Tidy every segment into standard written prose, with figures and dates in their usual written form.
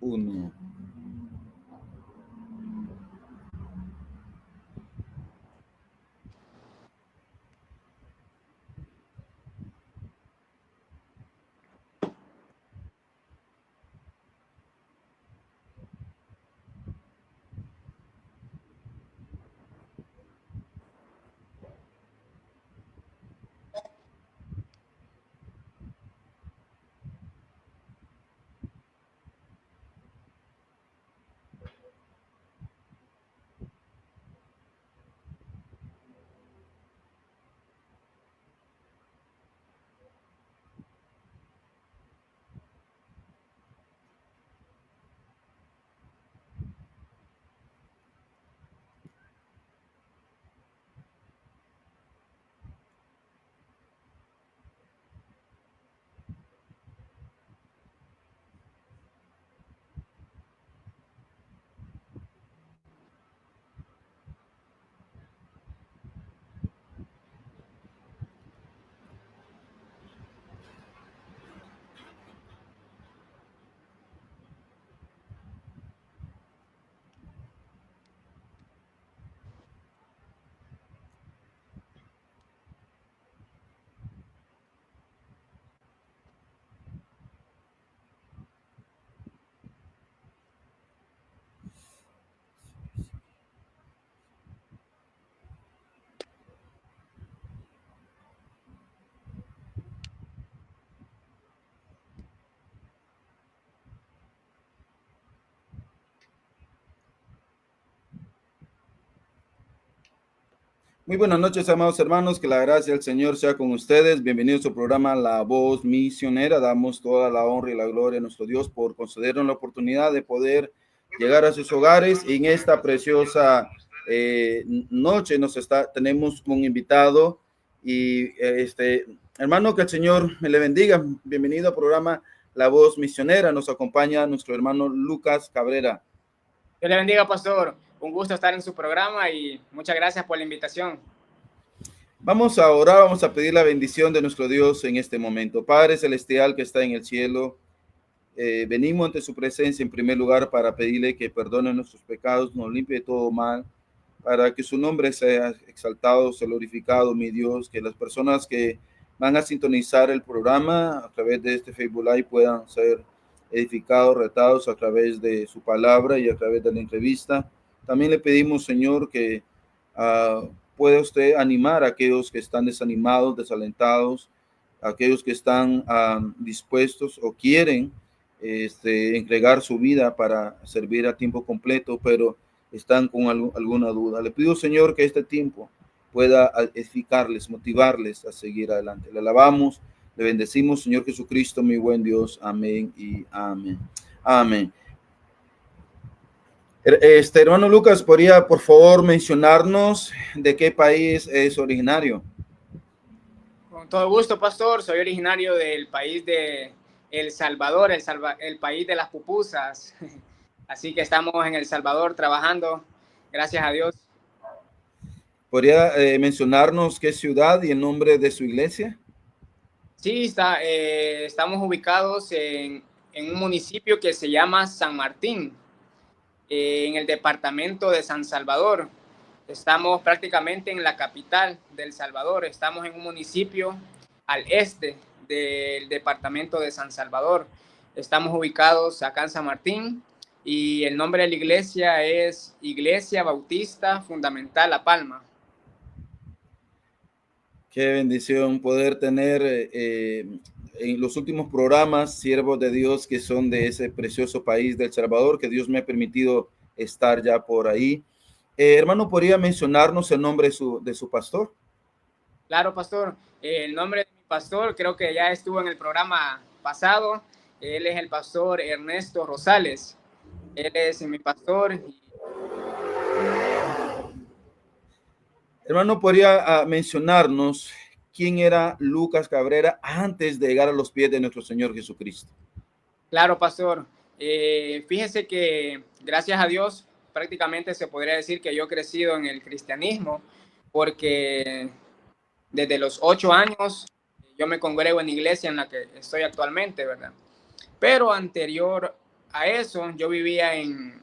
Uno. Muy buenas noches, amados hermanos, que la gracia del Señor sea con ustedes. Bienvenidos a su programa La Voz Misionera. Damos toda la honra y la gloria a nuestro Dios por concedernos la oportunidad de poder llegar a sus hogares. Y en esta preciosa noche tenemos un invitado y hermano, que el Señor me le bendiga. Bienvenido al programa La Voz Misionera. Nos acompaña nuestro hermano Lucas Cabrera. Dios le bendiga, pastor. Un gusto estar en su programa y muchas gracias por la invitación. Vamos a orar, vamos a pedir la bendición de nuestro Dios en este momento. Padre Celestial que está en el cielo, venimos ante su presencia en primer lugar para pedirle que perdone nuestros pecados, nos limpie de todo mal, para que su nombre sea exaltado, sea glorificado, mi Dios, que las personas que van a sintonizar el programa a través de este Facebook Live puedan ser edificados, retados a través de su palabra y a través de la entrevista. También le pedimos, Señor, que pueda usted animar a aquellos que están desanimados, desalentados, a aquellos que están dispuestos o quieren entregar su vida para servir a tiempo completo, pero están con alguna duda. Le pido, Señor, que este tiempo pueda edificarles, motivarles a seguir adelante. Le alabamos, le bendecimos, Señor Jesucristo, mi buen Dios. Amén y amén. Amén. Hermano Lucas, ¿podría por favor mencionarnos de qué país es originario? Con todo gusto, pastor. Soy originario del país de El Salvador, el país de las pupusas. Así que estamos en El Salvador trabajando, gracias a Dios. ¿Podría mencionarnos qué ciudad y el nombre de su iglesia? Sí, estamos ubicados en un municipio que se llama San Martín, en el departamento de San Salvador. Estamos prácticamente en la capital de El Salvador. Estamos en un municipio al este del departamento de San Salvador. Estamos ubicados acá en San Martín y el nombre de la iglesia es Iglesia Bautista Fundamental La Palma. Qué bendición poder tener en los últimos programas siervos de Dios que son de ese precioso país de El Salvador, que Dios me ha permitido estar ya por ahí. Hermano, ¿podría mencionarnos el nombre de su pastor? Claro, pastor. El nombre de mi pastor creo que ya estuvo en el programa pasado. Él es el pastor Ernesto Rosales. Él es mi pastor. Hermano, ¿podría mencionarnos quién era Lucas Cabrera antes de llegar a los pies de nuestro Señor Jesucristo? Claro, pastor. Fíjese que gracias a Dios prácticamente se podría decir que yo he crecido en el cristianismo porque desde los 8 años yo me congrego en la iglesia en la que estoy actualmente, ¿verdad? Pero anterior a eso, yo vivía en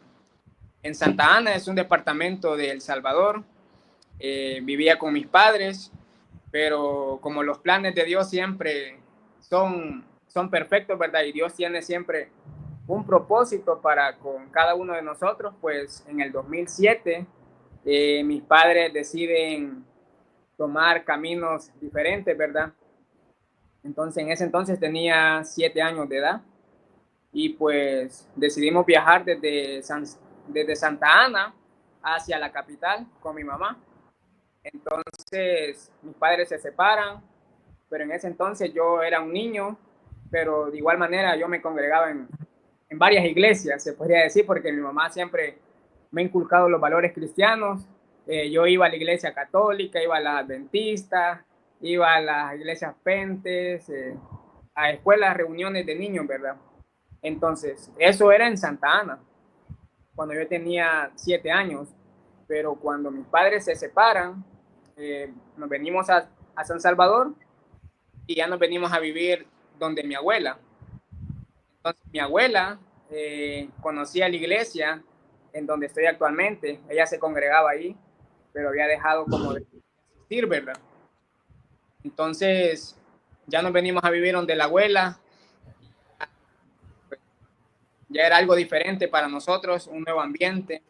Santa Ana, es un departamento de El Salvador. Vivía con mis padres, pero como los planes de Dios siempre son perfectos, ¿verdad? Y Dios tiene siempre un propósito para con cada uno de nosotros, pues en el 2007 mis padres deciden tomar caminos diferentes, ¿verdad? Entonces, en ese entonces tenía 7 años de edad y pues decidimos viajar desde Santa Ana hacia la capital con mi mamá. Entonces, mis padres se separan, pero en ese entonces yo era un niño, pero de igual manera yo me congregaba en varias iglesias, se podría decir, porque mi mamá siempre me ha inculcado los valores cristianos. Yo iba a la iglesia católica, iba a la adventista, iba a las iglesias pentes, a escuelas, reuniones de niños, ¿verdad? Entonces, eso era en Santa Ana, cuando yo tenía 7 años, pero cuando mis padres se separan, nos venimos a San Salvador y ya nos venimos a vivir donde mi abuela. Entonces, mi abuela conocía la iglesia en donde estoy actualmente. Ella se congregaba ahí, pero había dejado como de asistir, ¿verdad? Entonces, ya nos venimos a vivir donde la abuela. Ya era algo diferente para nosotros, un nuevo ambiente.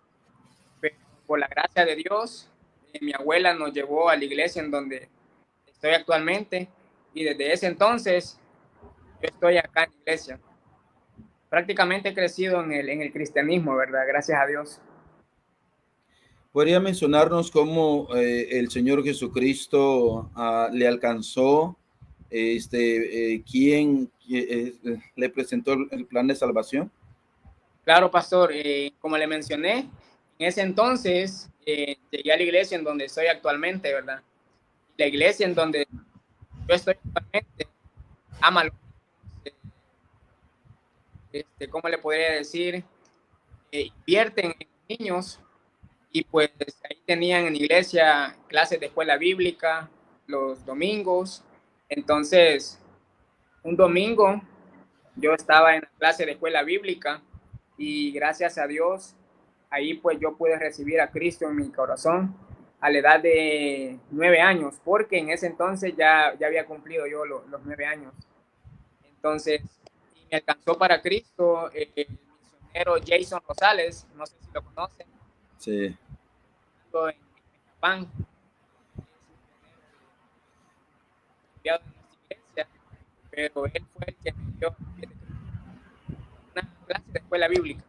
Pero por la gracia de Dios, mi abuela nos llevó a la iglesia en donde estoy actualmente. Y desde ese entonces, yo estoy acá en la iglesia. Prácticamente he crecido en el cristianismo, ¿verdad? Gracias a Dios. ¿Podría mencionarnos cómo el Señor Jesucristo le alcanzó, quién le presentó el plan de salvación? Claro, pastor, como le mencioné, en ese entonces llegué a la iglesia en donde estoy actualmente, ¿verdad? La iglesia en donde yo estoy actualmente ama a los ¿cómo le podría decir? Invierten en niños y pues ahí tenían en la iglesia clases de escuela bíblica los domingos. Entonces, un domingo yo estaba en la clase de escuela bíblica y gracias a Dios, ahí pues yo pude recibir a Cristo en mi corazón a la edad de 9 años, porque en ese entonces ya había cumplido yo los 9 años. Entonces, y me alcanzó para Cristo el misionero Jason Rosales, no sé si lo conocen, Sí. en Japán, enviado de nuestra iglesia, pero él fue el que me dio una clase de escuela bíblica.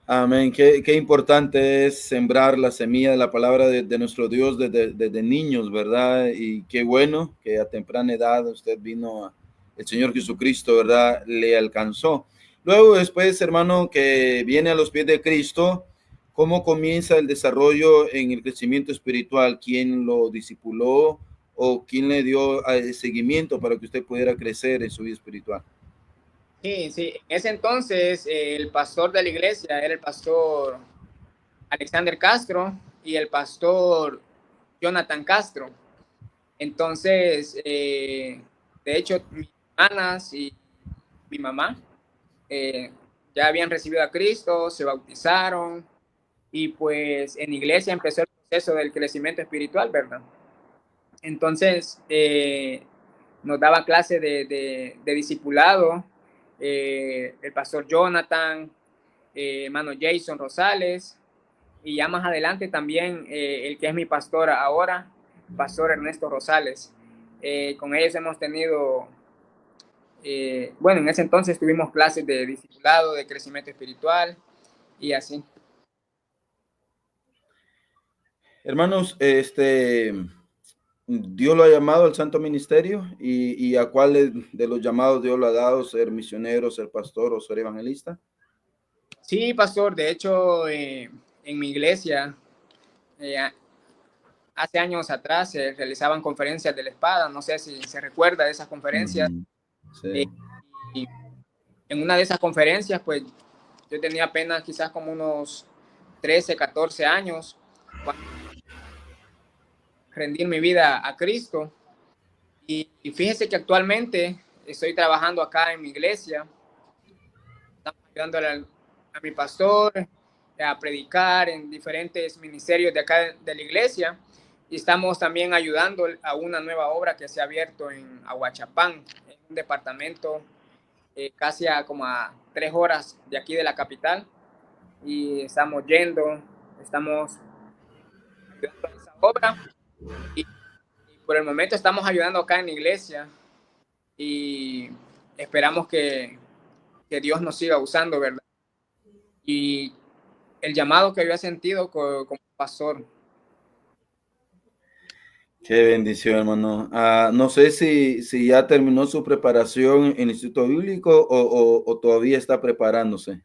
Amén. Qué importante es sembrar la semilla de la palabra de nuestro Dios desde niños, ¿verdad? Y qué bueno que a temprana edad usted vino, el Señor Jesucristo, ¿verdad? Le alcanzó. Luego, después, hermano, que viene a los pies de Cristo, ¿cómo comienza el desarrollo en el crecimiento espiritual? ¿Quién lo discipuló o quién le dio seguimiento para que usted pudiera crecer en su vida espiritual? Sí, sí. En ese entonces el pastor de la iglesia era el pastor Alexander Castro y el pastor Jonathan Castro. Entonces, de hecho, mis hermanas y mi mamá ya habían recibido a Cristo, se bautizaron y pues en la iglesia empezó el proceso del crecimiento espiritual, ¿verdad? Entonces, nos daba clase de discipulado el pastor Jonathan, hermano Jason Rosales, y ya más adelante también el que es mi pastor ahora, pastor Ernesto Rosales. Con ellos hemos tenido, bueno, en ese entonces tuvimos clases de discipulado, de crecimiento espiritual y así. Hermanos, Dios lo ha llamado al santo ministerio y a cuál de los llamados Dios lo ha dado, ser misionero, ser pastor o ser evangelista. Sí, pastor, de hecho, en mi iglesia, eh, hace años atrás se realizaban conferencias de la espada, no sé si se recuerda de esas conferencias. Sí. Y en una de esas conferencias, pues yo tenía apenas quizás como unos 13, 14 años, cuando rendí mi vida a Cristo. Y fíjese que actualmente estoy trabajando acá en mi iglesia. ayudándole a mi pastor a predicar en diferentes ministerios de acá de la iglesia. Y estamos también ayudando a una nueva obra que se ha abierto en Ahuachapán, en un departamento casi como a 3 horas de aquí de la capital. Y estamos estamos ayudando a esa obra. Y por el momento estamos ayudando acá en la iglesia y esperamos que Dios nos siga usando, ¿verdad? Y el llamado que había sentido como pastor. Qué bendición, hermano. No sé si ya terminó su preparación en el Instituto Bíblico o todavía está preparándose.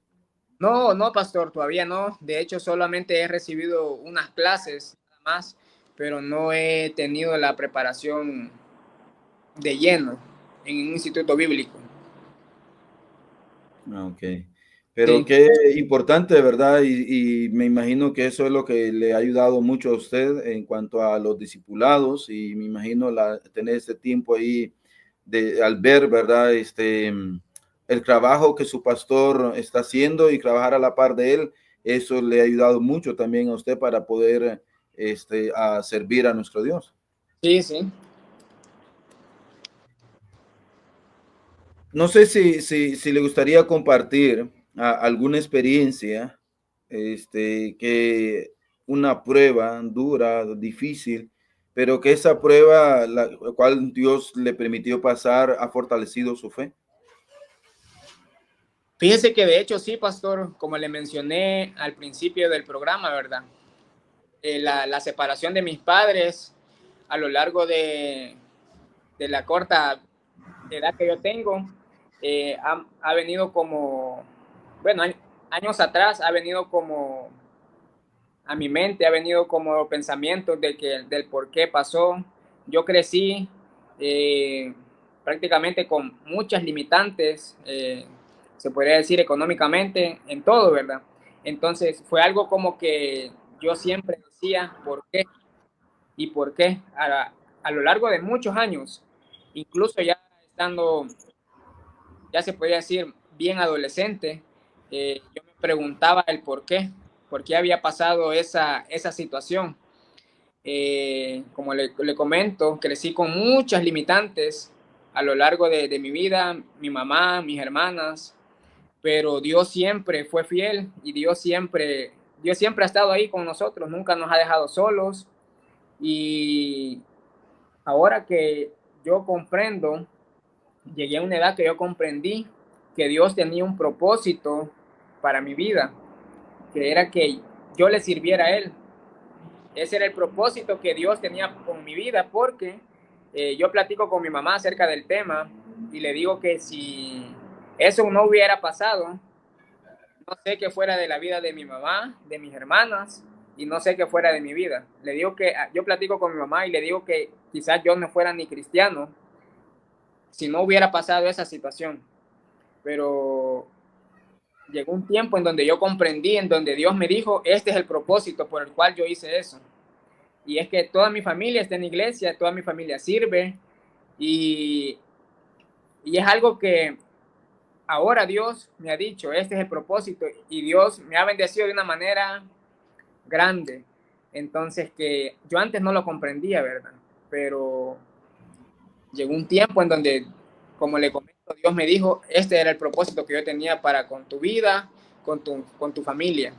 No, no, pastor, todavía no. De hecho, solamente he recibido unas clases nada más, pero no he tenido la preparación de lleno en un instituto bíblico. Ok. Pero Sí, qué importante, ¿verdad? Y me imagino que eso es lo que le ha ayudado mucho a usted en cuanto a los discipulados y me imagino tener este tiempo ahí al ver, ¿verdad? El trabajo que su pastor está haciendo y trabajar a la par de él, eso le ha ayudado mucho también a usted para poder a servir a nuestro Dios. sí, sí. No sé si le gustaría compartir alguna experiencia, que una prueba dura, difícil, pero que esa prueba, la cual Dios le permitió pasar, ha fortalecido su fe. Fíjese que de hecho sí, pastor, como le mencioné al principio del programa, ¿verdad? La separación de mis padres a lo largo de la corta edad que yo tengo ha venido como, bueno, años atrás ha venido como a mi mente, ha venido como pensamientos del por qué pasó. Yo crecí eh, prácticamente con muchas limitantes, se podría decir económicamente, en todo, ¿verdad? Entonces fue algo como que yo siempre decía, ¿por qué? ¿Y por qué? A lo largo de muchos años, incluso ya estando, ya se podría decir, bien adolescente, yo me preguntaba el por qué había pasado esa situación. Como le comento, crecí con muchas limitantes a lo largo de mi vida, mi mamá, mis hermanas, pero Dios siempre fue fiel y Dios siempre ha estado ahí con nosotros, nunca nos ha dejado solos. Y ahora que yo comprendo, llegué a una edad que yo comprendí que Dios tenía un propósito para mi vida, que era que yo le sirviera a Él. Ese era el propósito que Dios tenía con mi vida, porque yo platico con mi mamá acerca del tema y le digo que si eso no hubiera pasado, no sé qué fuera de la vida de mi mamá, de mis hermanas, y no sé qué fuera de mi vida. Le digo que yo platico con mi mamá y le digo que quizás yo no fuera ni cristiano si no hubiera pasado esa situación. Pero llegó un tiempo en donde yo comprendí, en donde Dios me dijo, este es el propósito por el cual yo hice eso. Y es que toda mi familia está en la iglesia, toda mi familia sirve y, y es algo que ahora Dios me ha dicho, este es el propósito y Dios me ha bendecido de una manera grande. Entonces que yo antes no lo comprendía, ¿verdad? Pero llegó un tiempo en donde, como le comento, Dios me dijo, este era el propósito que yo tenía para con tu vida, con tu familia.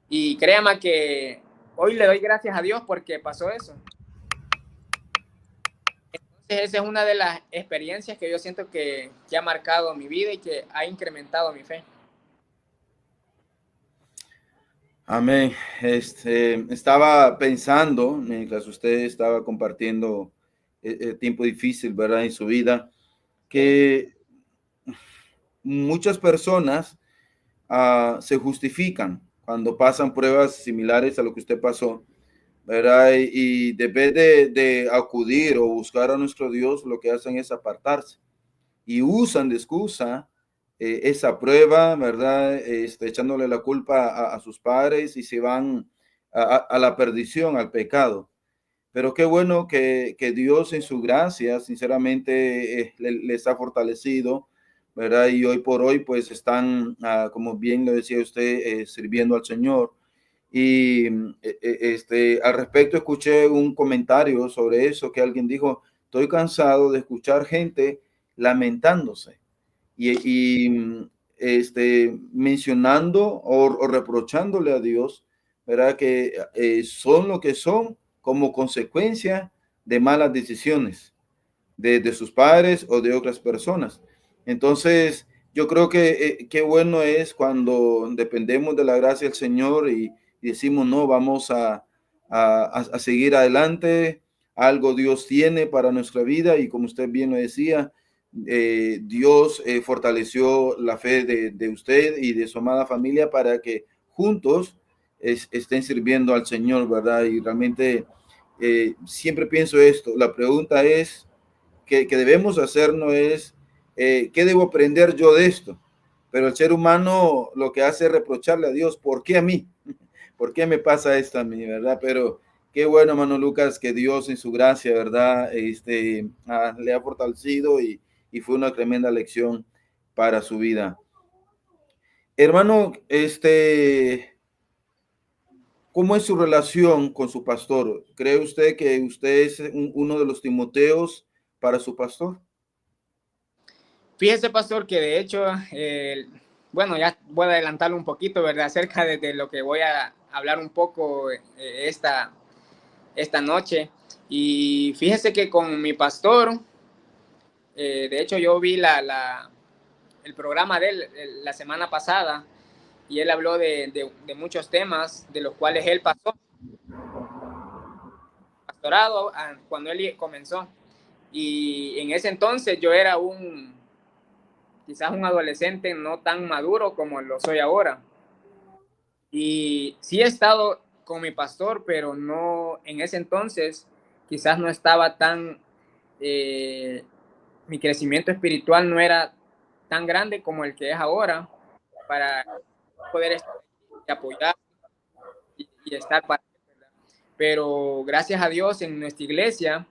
Y créame que hoy le doy gracias a Dios porque pasó eso. Entonces esa es una de las experiencias que yo siento que ha marcado mi vida y que ha incrementado mi fe. Amén. Estaba pensando, mientras usted estaba compartiendo el tiempo difícil, ¿verdad? En su vida, Sí, que muchas personas se justifican cuando pasan pruebas similares a lo que usted pasó, ¿verdad? Y de vez de acudir o buscar a nuestro Dios, lo que hacen es apartarse y usan de excusa esa prueba, ¿verdad? Echándole la culpa a sus padres y se van a la perdición, al pecado. Pero qué bueno que Dios en su gracia, sinceramente, les ha fortalecido ¿verdad? Y hoy por hoy pues están, como bien lo decía usted, sirviendo al Señor. Y al respecto escuché un comentario sobre eso, que alguien dijo: estoy cansado de escuchar gente lamentándose y mencionando o reprochándole a Dios, ¿verdad? Que son lo que son como consecuencia de malas decisiones de sus padres o de otras personas. Entonces, yo creo que qué bueno es cuando dependemos de la gracia del Señor y decimos, no, vamos a seguir adelante. Algo Dios tiene para nuestra vida y como usted bien lo decía, Dios fortaleció la fe de usted y de su amada familia para que juntos estén sirviendo al Señor, ¿verdad? Y realmente siempre pienso esto, la pregunta es, que debemos hacer no es qué debo aprender yo de esto, pero el ser humano lo que hace es reprocharle a Dios: ¿por qué a mí? ¿Por qué me pasa esto a mí, verdad? Pero qué bueno, hermano Lucas, que Dios en su gracia, verdad, le ha fortalecido y fue una tremenda lección para su vida. Hermano, ¿cómo es su relación con su pastor? ¿Cree usted que usted es uno de los Timoteos para su pastor? Fíjese, pastor, que de hecho, bueno, ya voy a adelantarlo un poquito, ¿verdad? Acerca de lo que voy a hablar un poco esta noche. Y fíjese que con mi pastor, de hecho yo vi el programa de él la semana pasada y él habló de muchos temas de los cuales él pasó pastorado cuando él comenzó. Y en ese entonces yo era quizás un adolescente no tan maduro como lo soy ahora. Y sí he estado con mi pastor, pero no, en ese entonces quizás no estaba tan, mi crecimiento espiritual no era tan grande como el que es ahora para poder estar y apoyar y estar para él, ¿verdad? Pero gracias a Dios en nuestra iglesia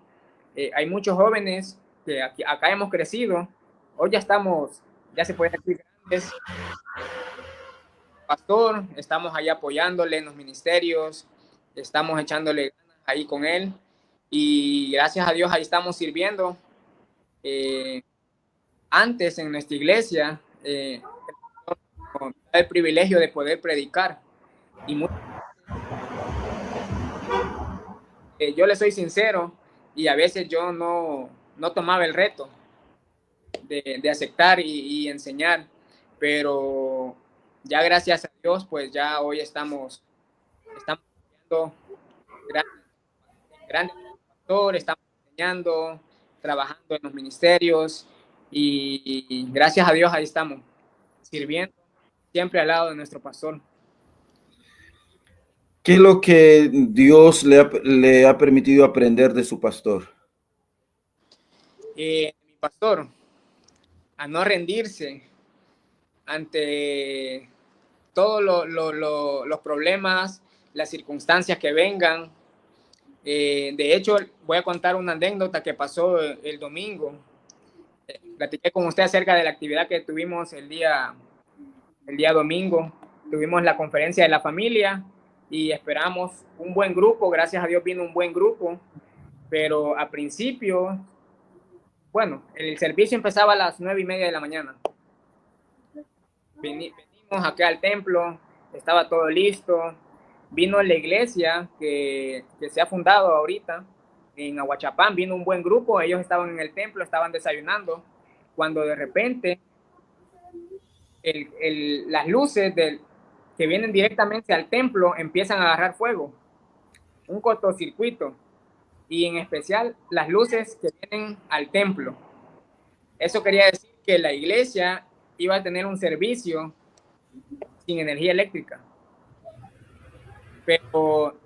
hay muchos jóvenes que acá hemos crecido, hoy ya estamos, ya se puede decir, grandes, pastor, estamos ahí apoyándole en los ministerios, estamos echándole ganas ahí con él y gracias a Dios ahí estamos sirviendo. Antes en nuestra iglesia, el privilegio de poder predicar y yo le soy sincero y a veces yo no tomaba el reto de aceptar y enseñar, pero ya gracias a Dios, pues ya hoy estamos viendo grandes pastores, estamos enseñando, trabajando en los ministerios y gracias a Dios ahí estamos, sirviendo siempre al lado de nuestro pastor. ¿Qué es lo que Dios le ha permitido aprender de su pastor? Mi pastor, a no rendirse ante todos los problemas, las circunstancias que vengan. De hecho, voy a contar una anécdota que pasó el domingo. Platiqué con usted acerca de la actividad que tuvimos el día domingo. Tuvimos la conferencia de la familia y esperamos un buen grupo. Gracias a Dios vino un buen grupo, pero a principio, bueno, el servicio empezaba a las 9:30 de la mañana. Venimos acá al templo, estaba todo listo. Vino la iglesia que se ha fundado ahorita en Aguachapán, vino un buen grupo, ellos estaban en el templo, estaban desayunando, cuando de repente las luces que vienen directamente al templo empiezan a agarrar fuego, un cortocircuito, y en especial las luces que vienen al templo. Eso quería decir que la iglesia iba a tener un servicio sin energía eléctrica. Pero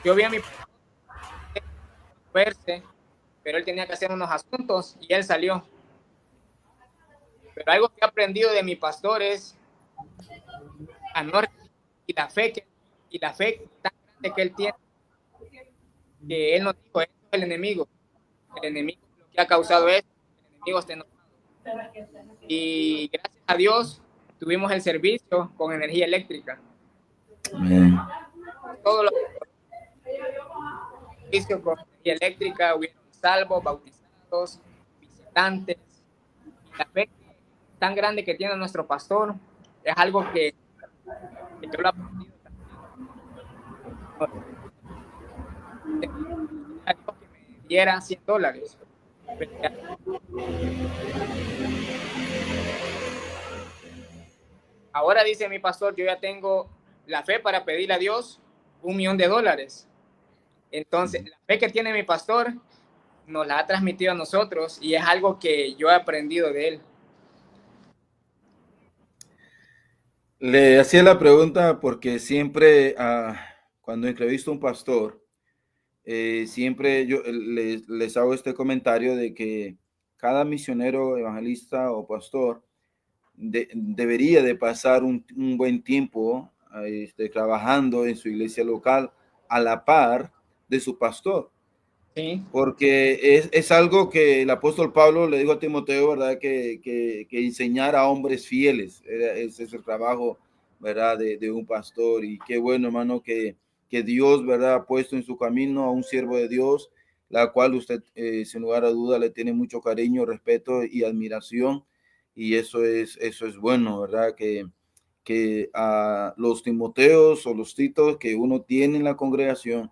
yo vi a mi verse, pero él tenía que hacer unos asuntos y él salió. Pero algo que he aprendido de mi pastor es a no y la fe tan grande que él tiene, que él nos dijo, esto es el enemigo lo que ha causado esto, el enemigo está enojado. y gracias a Dios tuvimos el servicio con energía eléctrica. Amén. Todos los servicios con energía eléctrica, hubieron salvos, bautizados, visitantes. Y la fe tan grande que tiene nuestro pastor es algo que yo lo he aprendido también. A Dios que me diera $100. Ahora dice mi pastor, yo ya tengo la fe para pedirle a Dios $1.000.000. Entonces, la fe que tiene mi pastor nos la ha transmitido a nosotros y es algo que yo he aprendido de él. Le hacía la pregunta porque siempre cuando entrevisto a un pastor, siempre yo les hago este comentario de que cada misionero, evangelista o pastor debería de pasar un buen tiempo trabajando en su iglesia local a la par de su pastor. Sí. Porque es algo que el apóstol Pablo le dijo a Timoteo, ¿verdad? Que enseñar a hombres fieles, ese es el trabajo, ¿verdad? De un pastor. Y qué bueno, hermano, que Dios, ¿verdad? Ha puesto en su camino a un siervo de Dios, la cual usted, sin lugar a duda, le tiene mucho cariño, respeto y admiración. Y eso es bueno, ¿verdad? Que a los Timoteos o los Titos que uno tiene en la congregación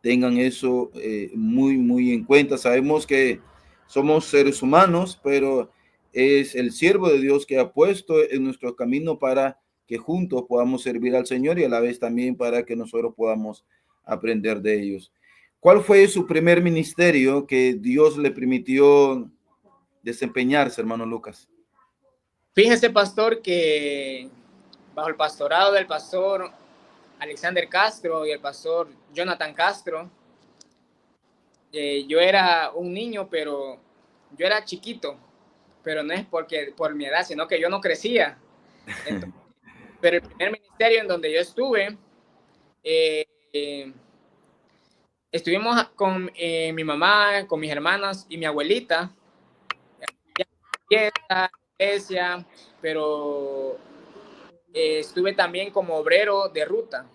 tengan eso muy en cuenta. Sabemos que somos seres humanos, pero es el siervo de Dios que ha puesto en nuestro camino para que juntos podamos servir al Señor y a la vez también para que nosotros podamos aprender de ellos. ¿Cuál fue su primer ministerio que Dios le permitió desempeñarse, hermano Lucas? Fíjese, pastor, que bajo el pastorado del pastor Alexander Castro y el pastor Jonathan Castro, yo era un niño, pero yo era chiquito, pero no es porque por mi edad, sino que yo no crecía. Entonces, pero el primer ministerio en donde yo estuve, estuvimos con mi mamá, con mis hermanas y mi abuelita, iglesia, pero estuve también como obrero de ruta.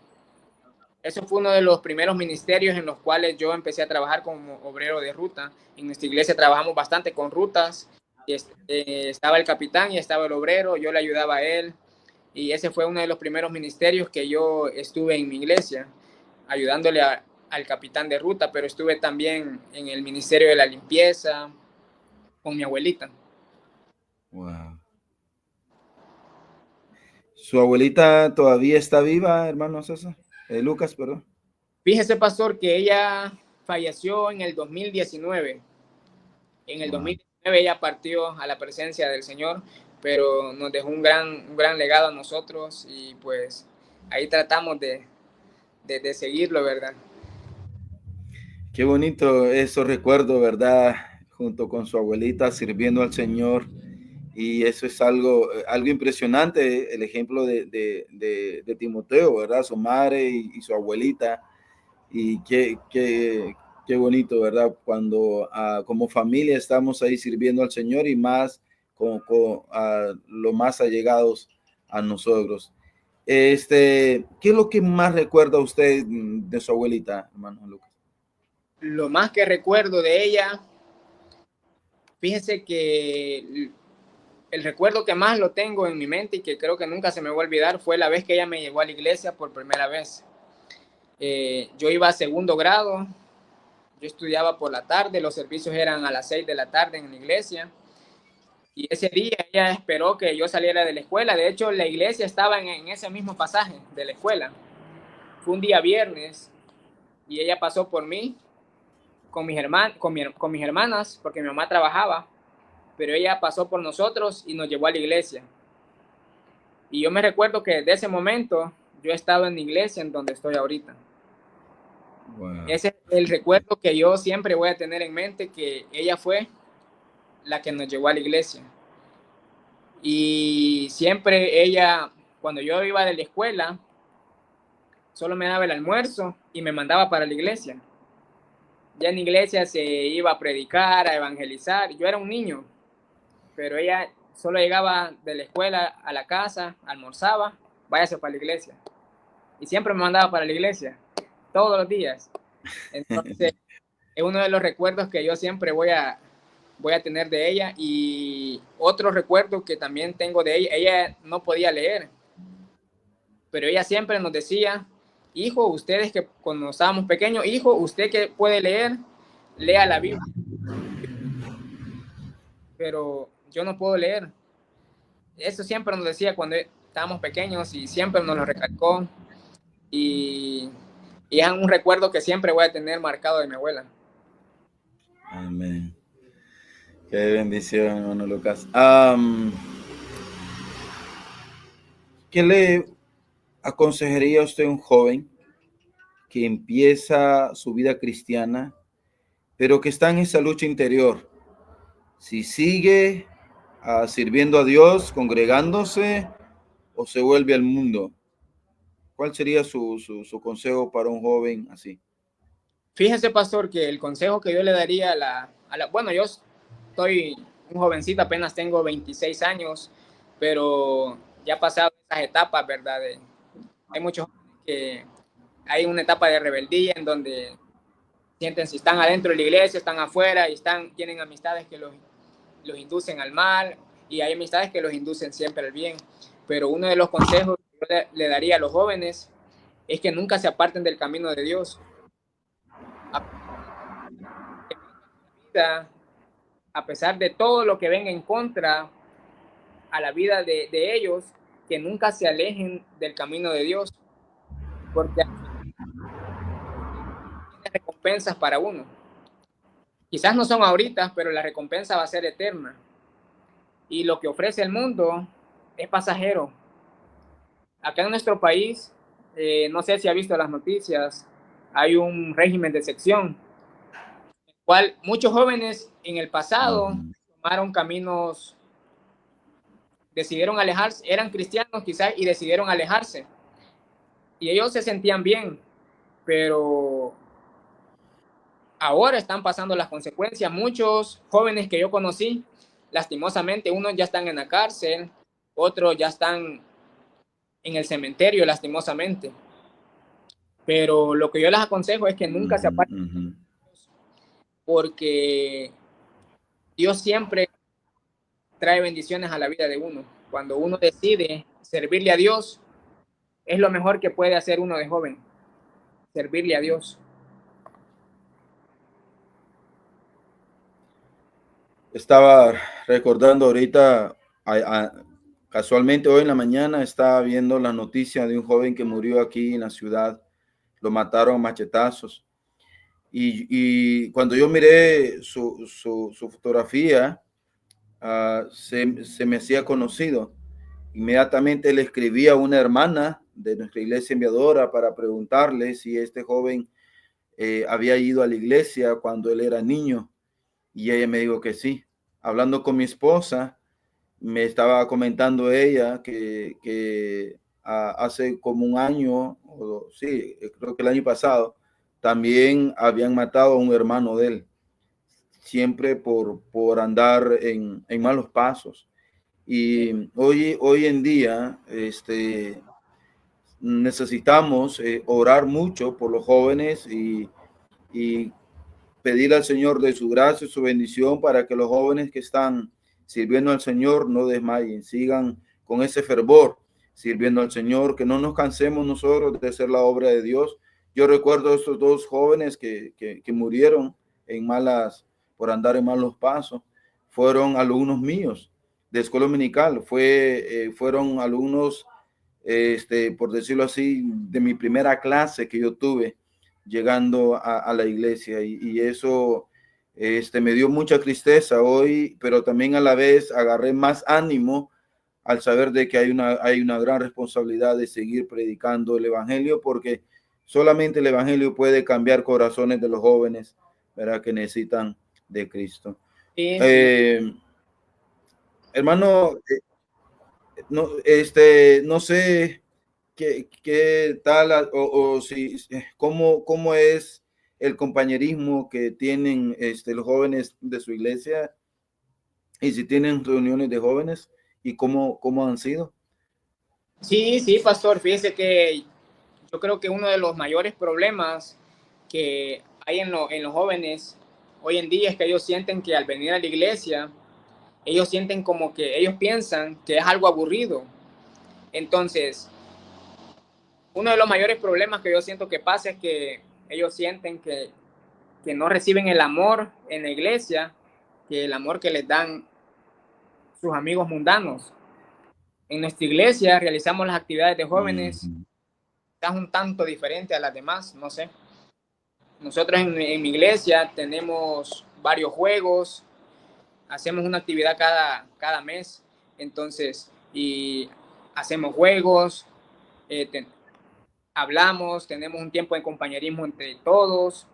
Eso fue uno de los primeros ministerios en los cuales yo empecé a trabajar como obrero de ruta. En nuestra iglesia trabajamos bastante con rutas. Estaba el capitán y estaba el obrero, yo le ayudaba a él. Y ese fue uno de los primeros ministerios que yo estuve en mi iglesia, ayudándole al capitán de ruta, pero estuve también en el ministerio de la limpieza con mi abuelita. Wow. ¿Su abuelita todavía está viva, hermano César? Lucas, perdón. Fíjese, pastor, que ella falleció en el 2019. En el 2019 ella partió a la presencia del Señor, pero nos dejó un gran legado a nosotros y pues ahí tratamos de seguirlo, ¿verdad? Qué bonito esos recuerdos, ¿verdad? Junto con su abuelita sirviendo al Señor. Y eso es algo impresionante, el ejemplo de Timoteo, ¿verdad? Su madre y su abuelita. Y qué bonito, ¿verdad? Cuando como familia estamos ahí sirviendo al Señor y más con los más allegados a nosotros. ¿Qué es lo que más recuerda usted de su abuelita, hermano Lucas? Lo más que recuerdo de ella, fíjese que el recuerdo que más lo tengo en mi mente y que creo que nunca se me va a olvidar fue la vez que ella me llevó a la iglesia por primera vez. Yo iba a segundo grado, yo estudiaba por la tarde, los servicios eran a las 6 de la tarde en la iglesia. Y ese día ella esperó que yo saliera de la escuela. De hecho, la iglesia estaba en ese mismo pasaje de la escuela. Fue un día viernes y ella pasó por mí con mis hermanas, porque mi mamá trabajaba, pero ella pasó por nosotros y nos llevó a la iglesia. Y yo me recuerdo que desde ese momento yo estaba en la iglesia en donde estoy ahorita. Wow. Ese es el recuerdo que yo siempre voy a tener en mente, que ella fue la que nos llevó a la iglesia. Y siempre ella, cuando yo iba de la escuela, solo me daba el almuerzo y me mandaba para la iglesia. Ya en la iglesia se iba a predicar, a evangelizar. Yo era un niño. pero ella solo llegaba de la escuela a la casa, almorzaba, váyase para la iglesia. Y siempre me mandaba para la iglesia, todos los días. Entonces, es uno de los recuerdos que yo siempre voy a tener de ella. Y otro recuerdo que también tengo de ella no podía leer, pero ella siempre nos decía, hijo, ustedes que cuando estábamos pequeños, hijo, usted que puede leer, lea la Biblia. Pero yo no puedo leer. Eso siempre nos decía cuando estábamos pequeños y siempre nos lo recalcó. Y es un recuerdo que siempre voy a tener marcado de mi abuela. Amén. Qué bendición, hermano Lucas. ¿Qué le aconsejaría a usted a un joven que empieza su vida cristiana, pero que está en esa lucha interior? Si sigue sirviendo a Dios, congregándose, o se vuelve al mundo. ¿Cuál sería su consejo para un joven así? Fíjese, pastor, que el consejo que yo le daría bueno, yo estoy un jovencito, apenas tengo 26 años, pero ya he pasado esas etapas, ¿verdad? Hay muchos jóvenes que hay una etapa de rebeldía en donde sienten si están adentro de la iglesia, están afuera y tienen amistades que los inducen al mal, y hay amistades que los inducen siempre al bien. Pero uno de los consejos que yo le daría a los jóvenes es que nunca se aparten del camino de Dios. A pesar de todo lo que venga en contra a la vida de ellos, que nunca se alejen del camino de Dios, porque tiene recompensas para uno. Quizás no son ahorita, pero la recompensa va a ser eterna. Y lo que ofrece el mundo es pasajero. Acá en nuestro país, no sé si ha visto las noticias, hay un régimen de sección, el cual muchos jóvenes en el pasado tomaron caminos, decidieron alejarse, eran cristianos quizás y decidieron alejarse. Y ellos se sentían bien, pero ahora están pasando las consecuencias. Muchos jóvenes que yo conocí, lastimosamente, unos ya están en la cárcel, otros ya están en el cementerio, lastimosamente. Pero lo que yo les aconsejo es que nunca se aparten, porque Dios siempre trae bendiciones a la vida de uno. Cuando uno decide servirle a Dios, es lo mejor que puede hacer uno de joven, servirle a Dios. Estaba recordando ahorita, casualmente hoy en la mañana estaba viendo la noticia de un joven que murió aquí en la ciudad. Lo mataron a machetazos. Y cuando yo miré su fotografía, se me hacía conocido. Inmediatamente le escribí a una hermana de nuestra iglesia enviadora para preguntarle si este joven había ido a la iglesia cuando él era niño. Y ella me dijo que sí. Hablando con mi esposa, me estaba comentando ella que hace como un año, o sí, creo que el año pasado, también habían matado a un hermano de él, siempre por andar en malos pasos. Y hoy en día necesitamos orar mucho por los jóvenes y pedir al Señor de su gracia y su bendición para que los jóvenes que están sirviendo al Señor no desmayen, sigan con ese fervor sirviendo al Señor, que no nos cansemos nosotros de hacer la obra de Dios. Yo recuerdo a estos dos jóvenes que murieron por andar en malos pasos, fueron alumnos míos de escuela dominical, fueron alumnos, por decirlo así, de mi primera clase que yo tuve llegando a la iglesia, y eso me dio mucha tristeza hoy, pero también a la vez agarré más ánimo al saber de que hay una gran responsabilidad de seguir predicando el evangelio, porque solamente el evangelio puede cambiar corazones de los jóvenes, ¿verdad?, que necesitan de Cristo. Sí, Hermano, no sé qué tal o si cómo es el compañerismo que tienen los jóvenes de su iglesia. Y si tienen reuniones de jóvenes, ¿y cómo han sido? Sí, sí, pastor, fíjese que yo creo que uno de los mayores problemas que hay en los jóvenes hoy en día es que ellos sienten que al venir a la iglesia, ellos sienten como que ellos piensan que es algo aburrido. Entonces, uno de los mayores problemas que yo siento que pasa es que ellos sienten que no reciben el amor en la iglesia, que el amor que les dan sus amigos mundanos. En nuestra iglesia realizamos las actividades de jóvenes, Ujú. quizás un tanto diferente a las demás, no sé. Nosotros en mi iglesia tenemos varios juegos, hacemos una actividad cada mes, entonces, y hacemos juegos, hablamos, tenemos un tiempo de compañerismo entre todos,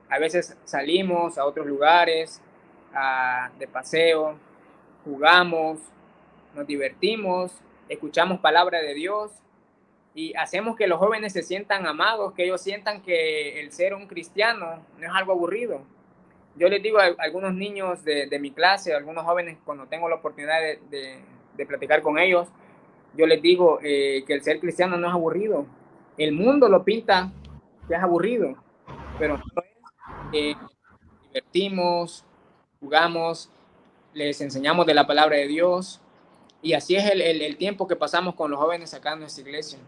a veces salimos a otros lugares de paseo, jugamos, nos divertimos, escuchamos palabra de Dios y hacemos que los jóvenes se sientan amados, que ellos sientan que el ser un cristiano no es algo aburrido. Yo les digo a algunos niños de mi clase, a algunos jóvenes, cuando tengo la oportunidad de platicar con ellos, yo les digo que el ser cristiano no es aburrido. El mundo lo pinta que es aburrido, pero no lo es. Divertimos, jugamos, les enseñamos de la palabra de Dios y así es el tiempo que pasamos con los jóvenes acá en nuestra iglesia.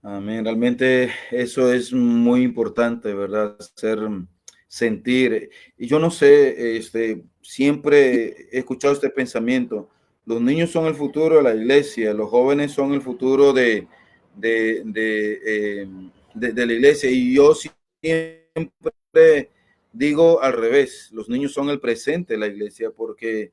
Amén. Realmente eso es muy importante, ¿verdad? Hacer sentir. Y yo no sé, siempre he escuchado este pensamiento. Los niños son el futuro de la iglesia, los jóvenes son el futuro de, de, eh, de la iglesia. Y yo siempre digo al revés, los niños son el presente de la iglesia porque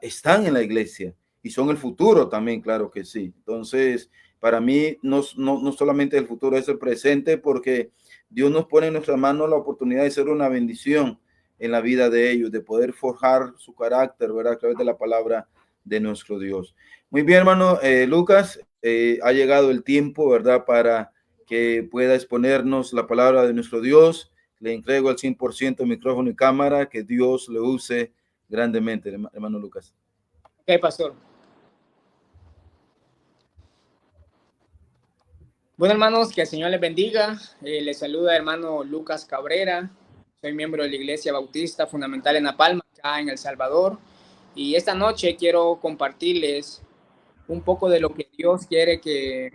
están en la iglesia y son el futuro también, claro que sí. Entonces, para mí no solamente el futuro, es el presente, porque Dios nos pone en nuestras manos la oportunidad de ser una bendición en la vida de ellos, de poder forjar su carácter, ¿verdad? A través de la palabra de nuestro Dios. Muy bien, hermano Lucas, ha llegado el tiempo, ¿verdad? Para que pueda exponernos la palabra de nuestro Dios. Le entrego al 100% micrófono y cámara, que Dios le use grandemente, hermano Lucas. Ok, pastor. Bueno, hermanos, que el Señor les bendiga. Les saluda hermano Lucas Cabrera. Soy miembro de la Iglesia Bautista Fundamental en La Palma, acá en El Salvador. Y esta noche quiero compartirles un poco de lo que Dios quiere que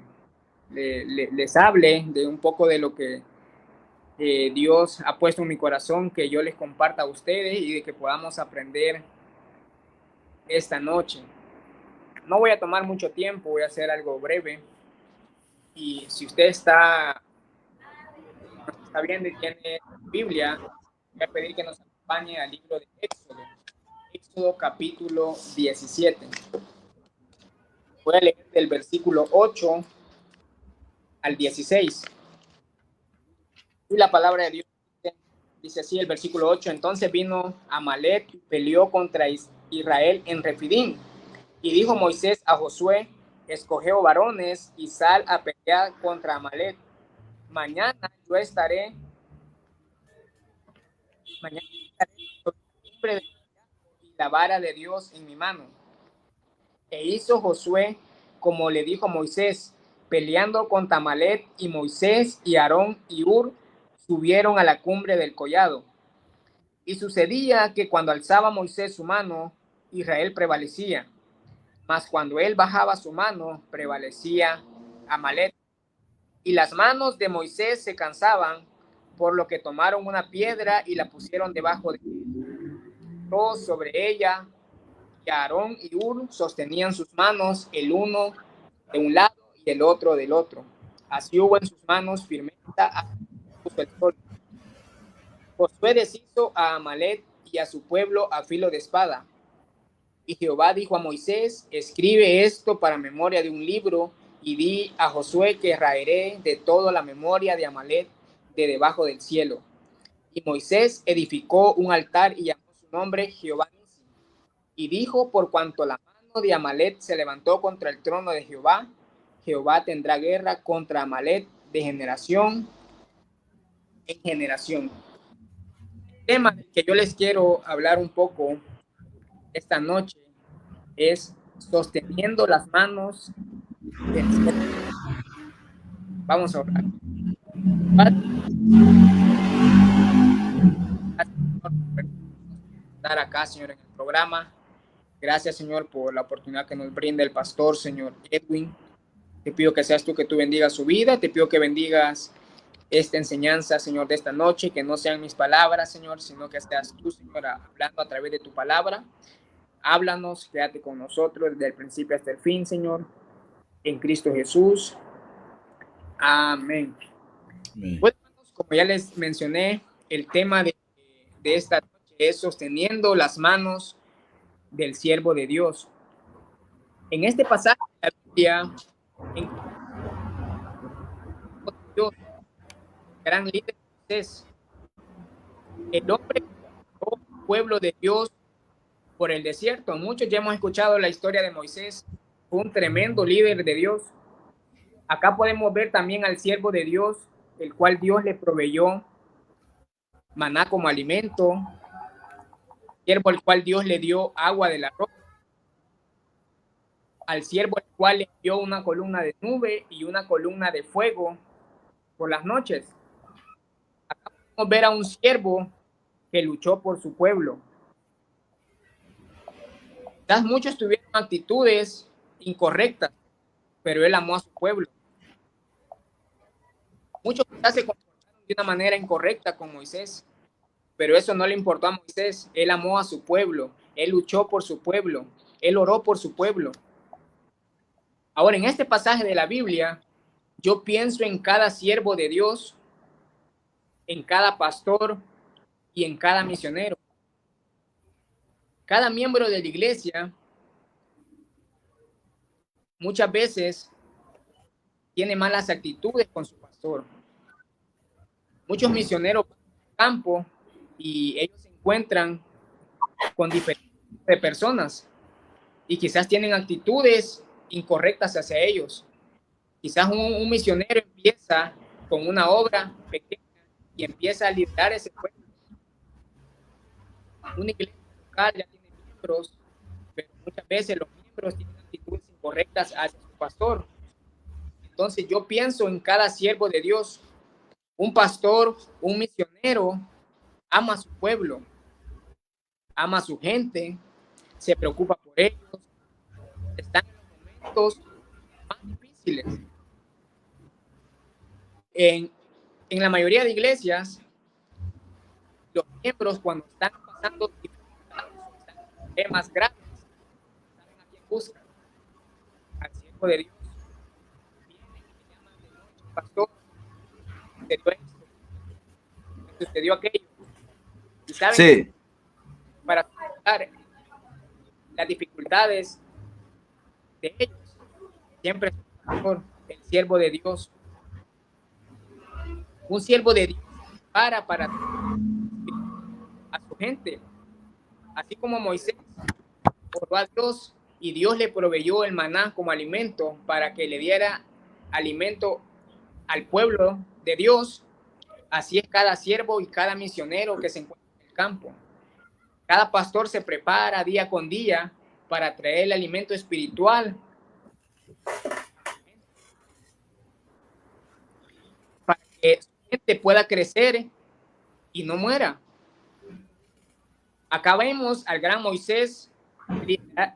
les hable, de un poco de lo que Dios ha puesto en mi corazón, que yo les comparta a ustedes y de que podamos aprender esta noche. No voy a tomar mucho tiempo, voy a hacer algo breve. Y si usted está viendo y tiene Biblia, voy a pedir que nos acompañe al libro de Éxodo, Éxodo capítulo 17. Voy a leer del versículo 8 al 16. Y la palabra de Dios dice así, el versículo 8: entonces vino Amalek y peleó contra Israel en Refidim. Y dijo Moisés a Josué: escoge varones y sal a pelear contra Amalek. Mañana yo estaré sobre la cumbre del y la vara de Dios en mi mano. E hizo Josué como le dijo Moisés, peleando contra Amalek, y Moisés y Aarón y Hur subieron a la cumbre del collado. Y sucedía que cuando alzaba Moisés su mano, Israel prevalecía, mas cuando él bajaba su mano, prevalecía Amalek. Y las manos de Moisés se cansaban, por lo que tomaron una piedra y la pusieron debajo de todos sobre ella, y Aarón y Hur sostenían sus manos, el uno de un lado y el otro del otro. Así hubo en sus manos firmeza hasta que puso el sol. Josué deshizo a Amalek y a su pueblo a filo de espada. Y Jehová dijo a Moisés: escribe esto para memoria de un libro, y di a Josué que raeré de toda la memoria de Amalek de debajo del cielo. Y Moisés edificó un altar y llamó su nombre Jehová Nisi. Y dijo: por cuanto la mano de Amalek se levantó contra el trono de Jehová, Jehová tendrá guerra contra Amalek de generación en generación. tema del que yo les quiero hablar un poco esta noche es sosteniendo las manos del cielo. Vamos a orar. Padre, gracias, Señor, por estar acá, Señor, en el programa. Gracias, Señor, por la oportunidad que nos brinda el pastor, Señor Edwin. Te pido que seas tú que tú bendigas su vida. Te pido que bendigas esta enseñanza, Señor, de esta noche, que no sean mis palabras, Señor, sino que seas tú, Señor, hablando a través de tu palabra. Háblanos, quédate con nosotros desde el principio hasta el fin, Señor, en Cristo Jesús. Amén. Bueno, hermanos, como ya les mencioné, el tema de esta noche es sosteniendo las manos del siervo de Dios. En este pasaje de la Biblia, en Dios, gran líder Moisés, el hombre que llevó al pueblo de Dios por el desierto. Muchos ya hemos escuchado la historia de Moisés, fue un tremendo líder de Dios. Acá podemos ver también al siervo de Dios, el cual Dios le proveyó maná como alimento, siervo al cual Dios le dio agua de la roca, al siervo al cual le dio una columna de nube y una columna de fuego por las noches. Acá podemos ver a un siervo que luchó por su pueblo. Quizás muchos tuvieron actitudes incorrectas, pero él amó a su pueblo. Muchos quizás se comportaron de una manera incorrecta con Moisés, pero eso no le importó a Moisés. Él amó a su pueblo, él luchó por su pueblo, él oró por su pueblo. Ahora, en este pasaje de la Biblia, yo pienso en cada siervo de Dios, en cada pastor y en cada misionero. Cada miembro de la iglesia muchas veces tiene malas actitudes con su pastor. Muchos misioneros van al campo y ellos se encuentran con diferentes personas y quizás tienen actitudes incorrectas hacia ellos. Quizás un misionero empieza con una obra pequeña y empieza a liderar ese pueblo. Una iglesia local ya tiene miembros, pero muchas veces los miembros tienen actitudes incorrectas hacia su pastor. Entonces yo pienso en cada siervo de Dios. Un pastor, un misionero, ama a su pueblo, ama a su gente, se preocupa por ellos, están en los momentos más difíciles. En la mayoría de iglesias, los miembros cuando están pasando temas graves, saben a quién buscan, al siervo de Dios. Vienen y me llaman de noche, pastor, sucedió esto, sucedió aquello. Y saben, Sí, para superar las dificultades de ellos, siempre es el pastor, el siervo de Dios. Un siervo de Dios para a su gente, así como Moisés oró a Dios y Dios le proveyó el maná como alimento para que le diera alimento al pueblo de Dios. Así es cada siervo y cada misionero que se encuentra en el campo. Cada pastor se prepara día con día para traer el alimento espiritual para que su gente pueda crecer y no muera. Acá vemos al gran Moisés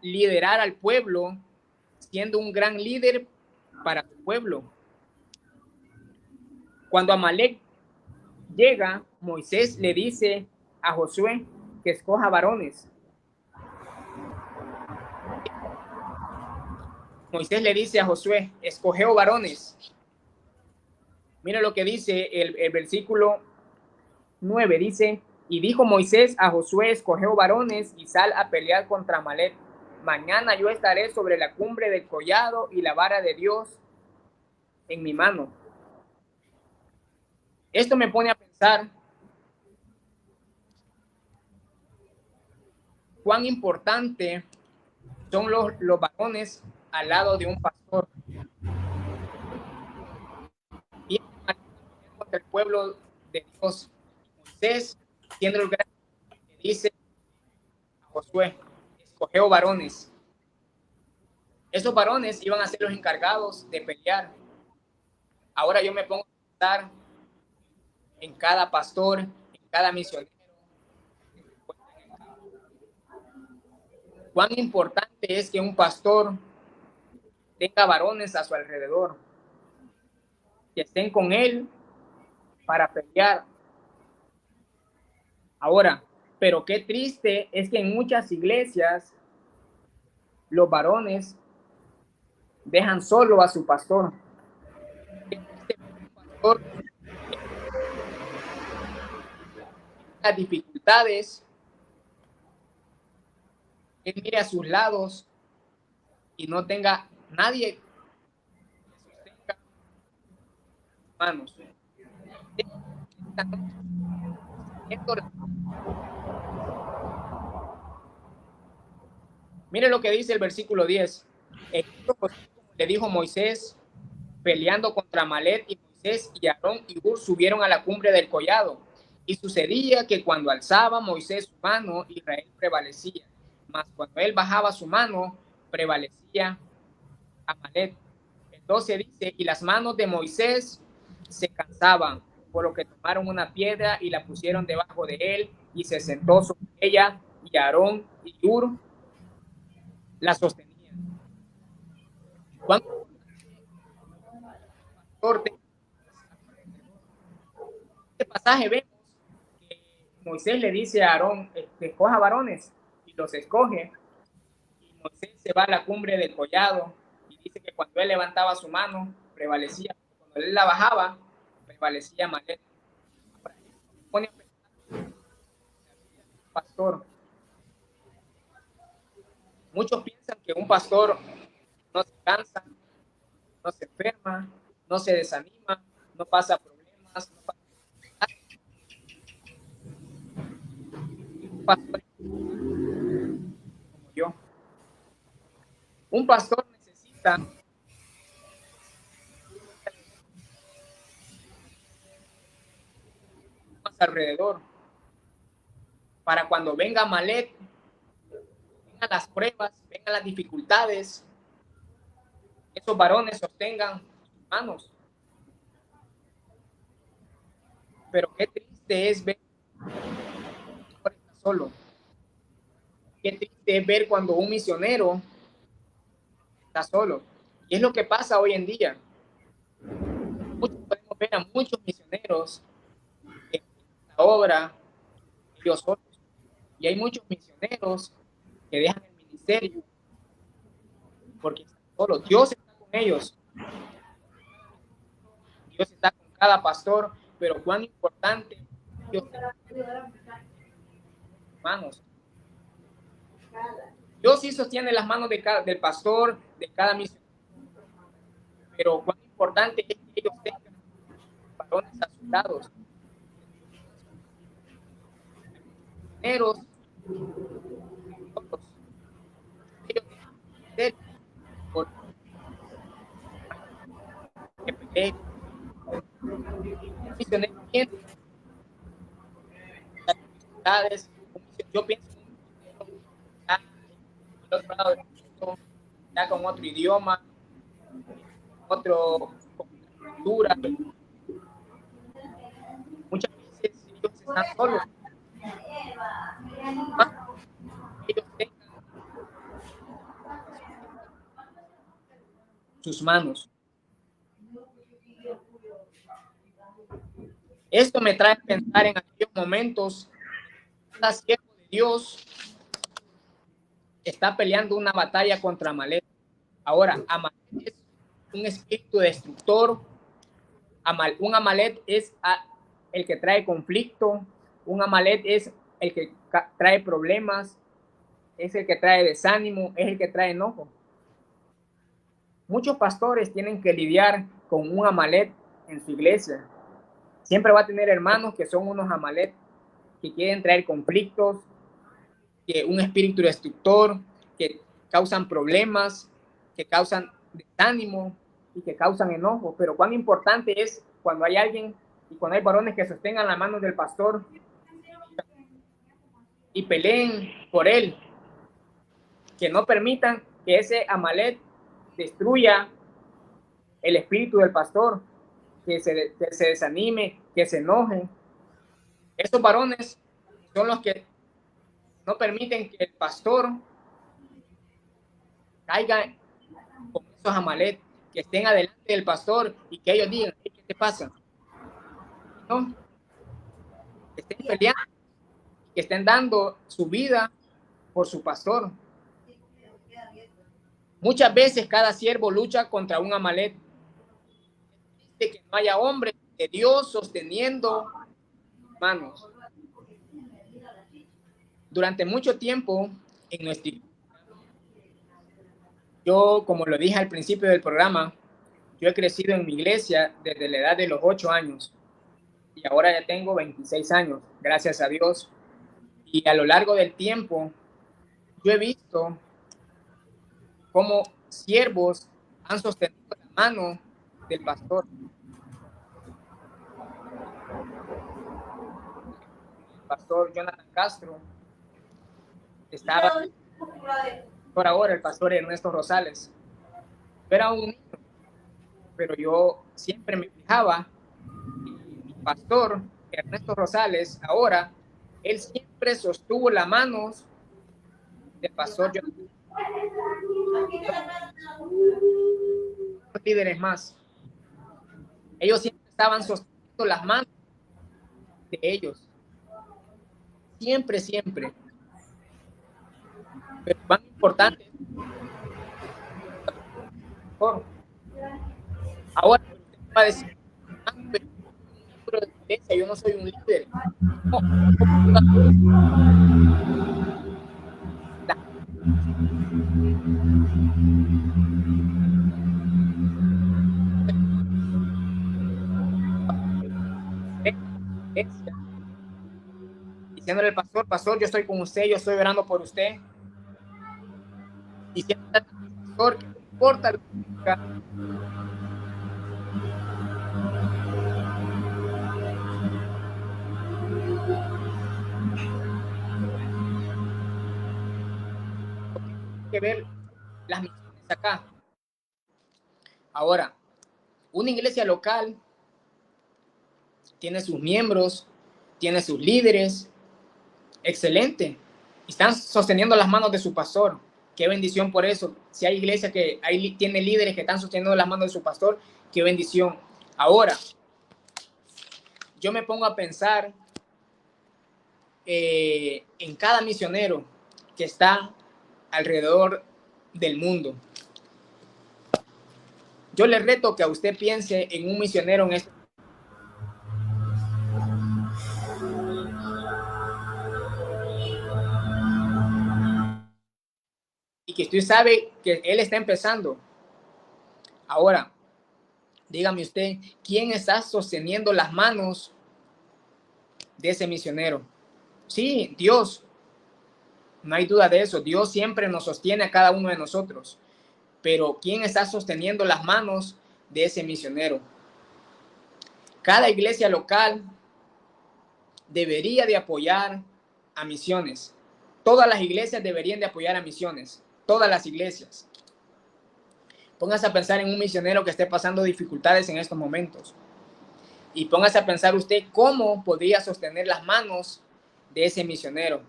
liderar al pueblo, siendo un gran líder para su pueblo. Cuando Amalek llega, Moisés le dice a Josué que escoja varones. Moisés le dice a Josué, escoge varones. Mira lo que dice el versículo 9, dice, y dijo Moisés a Josué, escoge varones y sal a pelear contra Amalek. Mañana yo estaré sobre la cumbre del collado y la vara de Dios en mi mano. Esto me pone a pensar cuán importante son los varones al lado de un pastor. Y contra el pueblo de Dios, Moisés, siendo el gran dice a Josué, escogió varones. Esos varones iban a ser los encargados de pelear. Ahora yo me pongo a pensar en cada pastor, en cada misionero. Cuán importante es que un pastor tenga varones a su alrededor, que estén con él para pelear. Ahora, pero qué triste es que en muchas iglesias los varones dejan solo a su pastor. Pastor, las dificultades, él mire a sus lados y no tenga nadie que sostenga sus manos. Mire lo que dice el versículo 10. Le dijo Moisés, peleando contra Amalek, y Moisés y Aarón y Hur subieron a la cumbre del collado. Y sucedía que cuando alzaba Moisés su mano, Israel prevalecía. Mas cuando él bajaba su mano, prevalecía Amalek. Entonces dice, y las manos de Moisés se cansaban, por lo que tomaron una piedra y la pusieron debajo de él, y se sentó sobre ella, y Aarón y Hur la sostenían. Cuando este pasaje vemos que Moisés le dice a Aarón que escoja varones, y los escoge, y Moisés se va a la cumbre del collado, y dice que cuando él levantaba su mano, prevalecía, cuando él la bajaba, prevalecía Amalek. Pone a pensar, pastor. Muchos piensan que un pastor no se cansa, no se enferma, no se desanima, no pasa problemas, no pasa nada. Un pastor como yo. Un pastor necesita más alrededor para cuando venga Amalek, vengan las pruebas, vengan las dificultades, esos varones sostengan sus manos. Pero qué triste es ver solo. Qué triste es ver cuando un misionero está solo. Y es lo que pasa hoy en día. Podemos ver a muchos misioneros en esta obra, ellos solos. Y hay muchos misioneros que dejan el ministerio porque están solos. Dios está con ellos. Dios está con cada pastor, pero cuán importante Dios está con sus manos. Dios sí sostiene las manos del pastor, de cada misionero. Pero cuán importante es que ellos tengan varones a sus lados. Misioneros, ellos tienen por que peleen. Misioneros tienen las dificultades. Yo pienso en otro lado del mundo, ya con otro idioma, otro cultura. Muchas veces ellos están solos. Ellos tengan sus manos. Esto me trae a pensar en aquellos momentos cada siervo de Dios está peleando una batalla contra Amalek. Ahora, Amalek es un espíritu destructor. Un Amalek es el que trae conflicto. Un Amalek es el que trae problemas. Es el que trae desánimo. Es el que trae enojo. Muchos pastores tienen que lidiar con un Amalek en su iglesia. Siempre va a tener hermanos que son unos Amalek, que quieren traer conflictos, que un espíritu destructor, que causan problemas, que causan desánimo y que causan enojo. Pero cuán importante es cuando hay alguien y cuando hay varones que sostengan la mano del pastor. y peleen por él, que no permitan que ese Amalek destruya el espíritu del pastor, que se desanime, que se enoje. Esos varones son los que no permiten que el pastor caiga con esos Amalek, que estén adelante del pastor y que ellos digan, ¿qué te pasa? No, que estén peleando, que estén dando su vida por su pastor. Muchas veces cada siervo lucha contra un Amalek. De que no haya hombre de Dios sosteniendo manos. Durante mucho tiempo en nuestra, yo, como lo dije al principio del programa, yo he crecido en mi iglesia desde la edad de los 8 años y ahora ya tengo 26 años, gracias a Dios. Y a lo largo del tiempo, yo he visto cómo siervos han sostenido la mano del pastor. El pastor Jonathan Castro estaba por ahora, el pastor Ernesto Rosales. Yo era un niño, pero yo siempre me fijaba en mi pastor Ernesto Rosales. Ahora, él siempre sostuvo las manos del pastor Jonathan. Los líderes más, ellos siempre estaban sosteniendo las manos de ellos, siempre. Pero más importante, ahora usted va a decir, pero yo soy un miembro de la iglesia, yo no soy un líder. No, diciéndole al pastor, pastor, yo estoy con usted, yo estoy orando por usted. Diciéndole al pastor que no importa lo que que ver las misiones acá. Ahora, una iglesia local tiene sus miembros, tiene sus líderes, excelente. Están sosteniendo las manos de su pastor. Qué bendición por eso. Si hay iglesia que tiene líderes que están sosteniendo las manos de su pastor, qué bendición. Ahora, yo me pongo a pensar en cada misionero que está alrededor del mundo. Yo le reto que a usted piense en un misionero en este y que usted sabe que él está empezando. Ahora, dígame usted, ¿quién está sosteniendo las manos de ese misionero? Sí, Dios. No hay duda de eso. Dios siempre nos sostiene a cada uno de nosotros. Pero ¿quién está sosteniendo las manos de ese misionero? Cada iglesia local debería de apoyar a misiones. Todas las iglesias deberían de apoyar a misiones. Todas las iglesias. Póngase a pensar en un misionero que esté pasando dificultades en estos momentos. Y póngase a pensar usted cómo podría sostener las manos de ese misionero.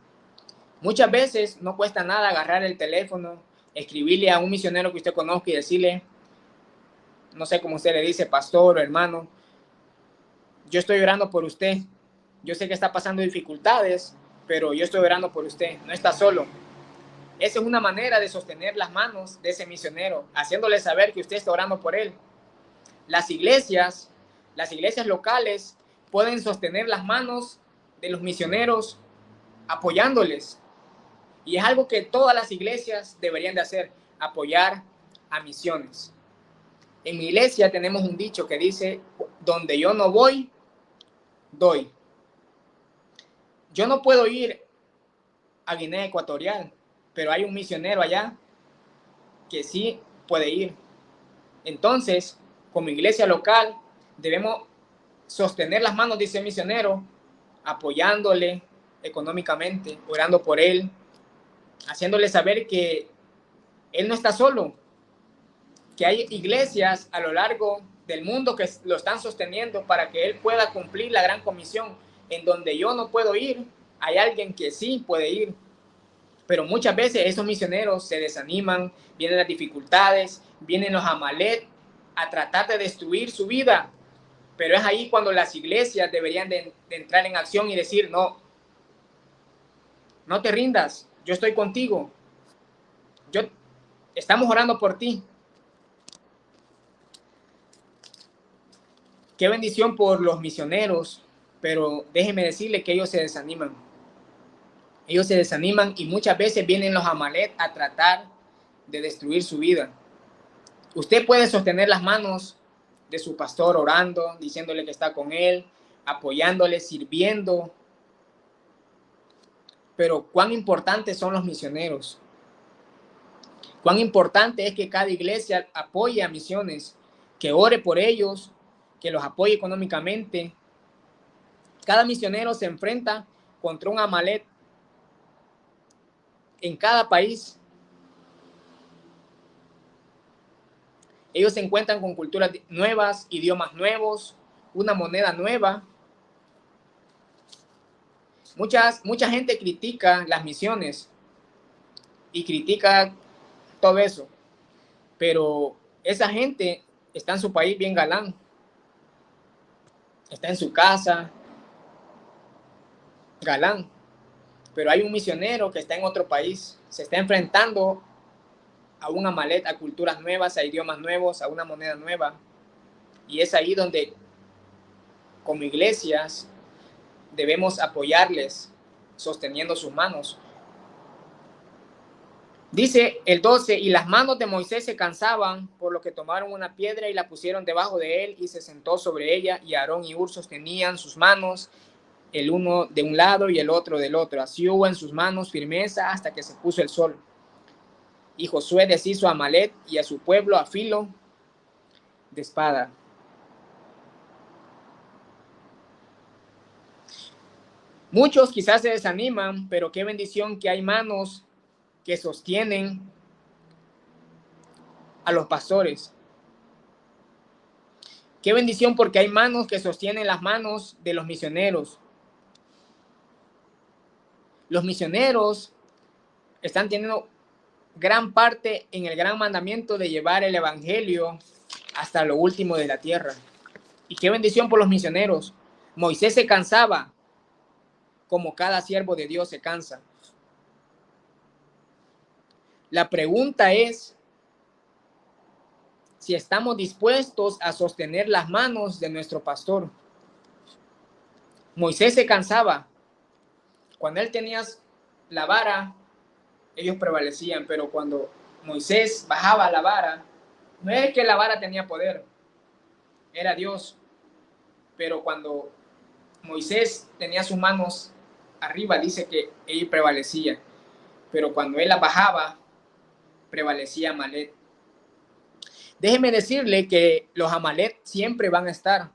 Muchas veces no cuesta nada agarrar el teléfono, escribirle a un misionero que usted conozca y decirle, no sé cómo usted le dice, pastor o hermano, yo estoy orando por usted. Yo sé que está pasando dificultades, pero yo estoy orando por usted. No está solo. Esa es una manera de sostener las manos de ese misionero, haciéndole saber que usted está orando por él. Las iglesias locales pueden sostener las manos de los misioneros apoyándoles. Y es algo que todas las iglesias deberían de hacer, apoyar a misiones. En mi iglesia tenemos un dicho que dice, donde yo no voy, doy. Yo no puedo ir a Guinea Ecuatorial, pero hay un misionero allá que sí puede ir. Entonces, como iglesia local, debemos sostener las manos de ese misionero, apoyándole, económicamente, orando por él, haciéndole saber que él no está solo, que hay iglesias a lo largo del mundo que lo están sosteniendo para que él pueda cumplir la gran comisión. En donde yo no puedo ir, hay alguien que sí puede ir. Pero muchas veces esos misioneros se desaniman, vienen las dificultades, vienen los Amalek a tratar de destruir su vida. Pero es ahí cuando las iglesias deberían de entrar en acción y decir, no, no te rindas, yo estoy contigo, estamos orando por ti. Qué bendición por los misioneros, pero déjenme decirle que ellos se desaniman. Ellos se desaniman y muchas veces vienen los Amalek a tratar de destruir su vida. Usted puede sostener las manos de su pastor orando, diciéndole que está con él, apoyándole, sirviendo. Pero cuán importantes son los misioneros. Cuán importante es que cada iglesia apoye a misiones, que ore por ellos, que los apoye económicamente. Cada misionero se enfrenta contra un Amalek en cada país. Ellos se encuentran con culturas nuevas, idiomas nuevos, una moneda nueva. Mucha gente critica las misiones y critica todo eso, pero esa gente está en su país bien galán, está en su casa galán, pero hay un misionero que está en otro país, se está enfrentando a un Amalek, a culturas nuevas, a idiomas nuevos, a una moneda nueva, y es ahí donde como iglesias debemos apoyarles sosteniendo sus manos. Dice el 12, y las manos de Moisés se cansaban, por lo que tomaron una piedra y la pusieron debajo de él y se sentó sobre ella, y Aarón y Hur sostenían sus manos, el uno de un lado y el otro del otro. Así hubo en sus manos firmeza hasta que se puso el sol. Y Josué deshizo a Amalek y a su pueblo a filo de espada. Muchos quizás se desaniman, pero qué bendición que hay manos que sostienen a los pastores. Qué bendición porque hay manos que sostienen las manos de los misioneros. Los misioneros están teniendo gran parte en el gran mandamiento de llevar el evangelio hasta lo último de la tierra. Y qué bendición por los misioneros. Moisés se cansaba como cada siervo de Dios se cansa. La pregunta es si estamos dispuestos a sostener las manos de nuestro pastor. Moisés se cansaba. Cuando él tenía la vara, ellos prevalecían, pero cuando Moisés bajaba la vara, no es que la vara tenía poder, era Dios. Pero cuando Moisés tenía sus manos arriba, dice que él prevalecía. Pero cuando él la bajaba, prevalecía Amalek. Déjeme decirle que los Amalek siempre van a estar.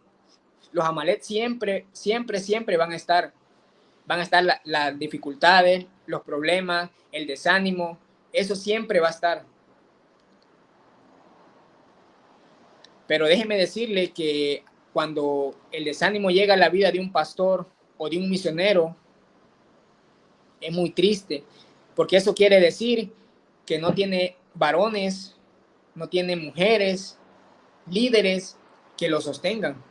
Los Amalek siempre van a estar. Van a estar las dificultades, los problemas, el desánimo. Eso siempre va a estar. Pero déjeme decirle que cuando el desánimo llega a la vida de un pastor o de un misionero, es muy triste, porque eso quiere decir que no tiene varones, no tiene mujeres, líderes que lo sostengan.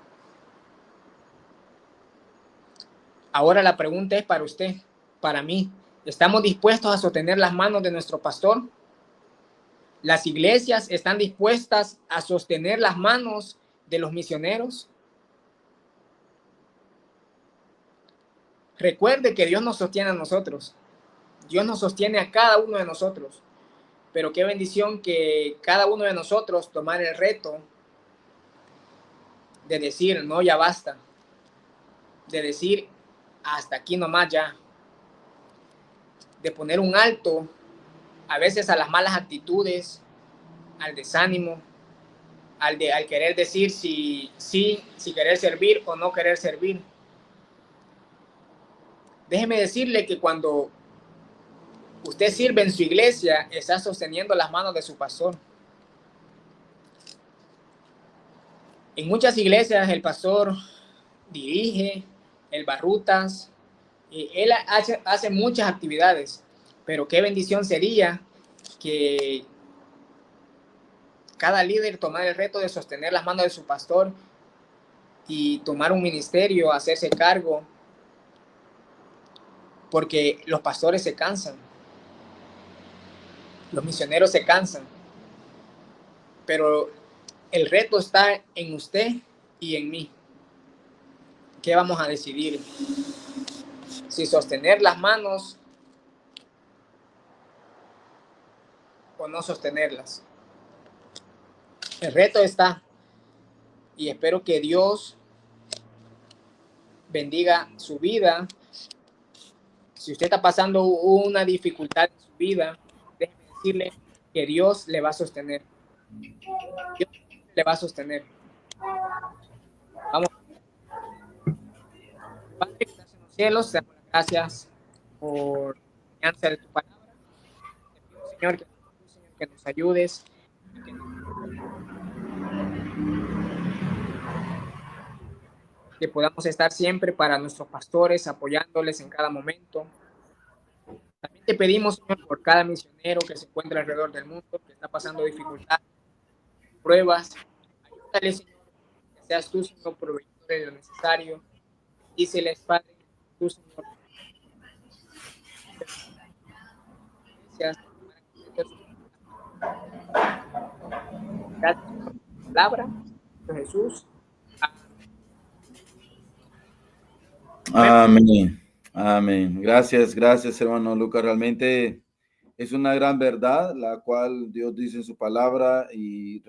Ahora la pregunta es para usted, para mí. ¿Estamos dispuestos a sostener las manos de nuestro pastor? ¿Las iglesias están dispuestas a sostener las manos de los misioneros? Recuerde que Dios nos sostiene a nosotros. Dios nos sostiene a cada uno de nosotros. Pero qué bendición que cada uno de nosotros tomar el reto de decir, no, ya basta. De decir, hasta aquí nomás ya. De poner un alto a veces a las malas actitudes, al desánimo, al querer decir si querer servir o no querer servir. déjeme decirle que cuando usted sirve en su iglesia, está sosteniendo las manos de su pastor. En muchas iglesias el pastor dirige, él va rutas, él hace muchas actividades, pero qué bendición sería que cada líder tomara el reto de sostener las manos de su pastor y tomar un ministerio, hacerse cargo, porque los pastores se cansan, los misioneros se cansan, pero el reto está en usted y en mí. ¿Qué vamos a decidir? Si sostener las manos o no sostenerlas. El reto está, y espero que Dios bendiga su vida. Si usted está pasando una dificultad en su vida, déjeme decirle que Dios le va a sostener. Dios le va a sostener. Vamos. Padre que estás en los cielos, te damos las gracias por la enseñanza de tu palabra. Te pido, Señor, que nos ayudes, que podamos estar siempre para nuestros pastores, apoyándoles en cada momento. También te pedimos, Señor, por cada misionero que se encuentra alrededor del mundo, que está pasando dificultades, pruebas. Ayúdale, Señor, que seas tú, Señor, proveedor de lo necesario. Díceles, Padre, tú, Señor, gracias por tu palabra, por Jesús. Amén. Amén. Gracias, gracias, hermano Lucas. Realmente es una gran verdad, la cual Dios dice en su palabra y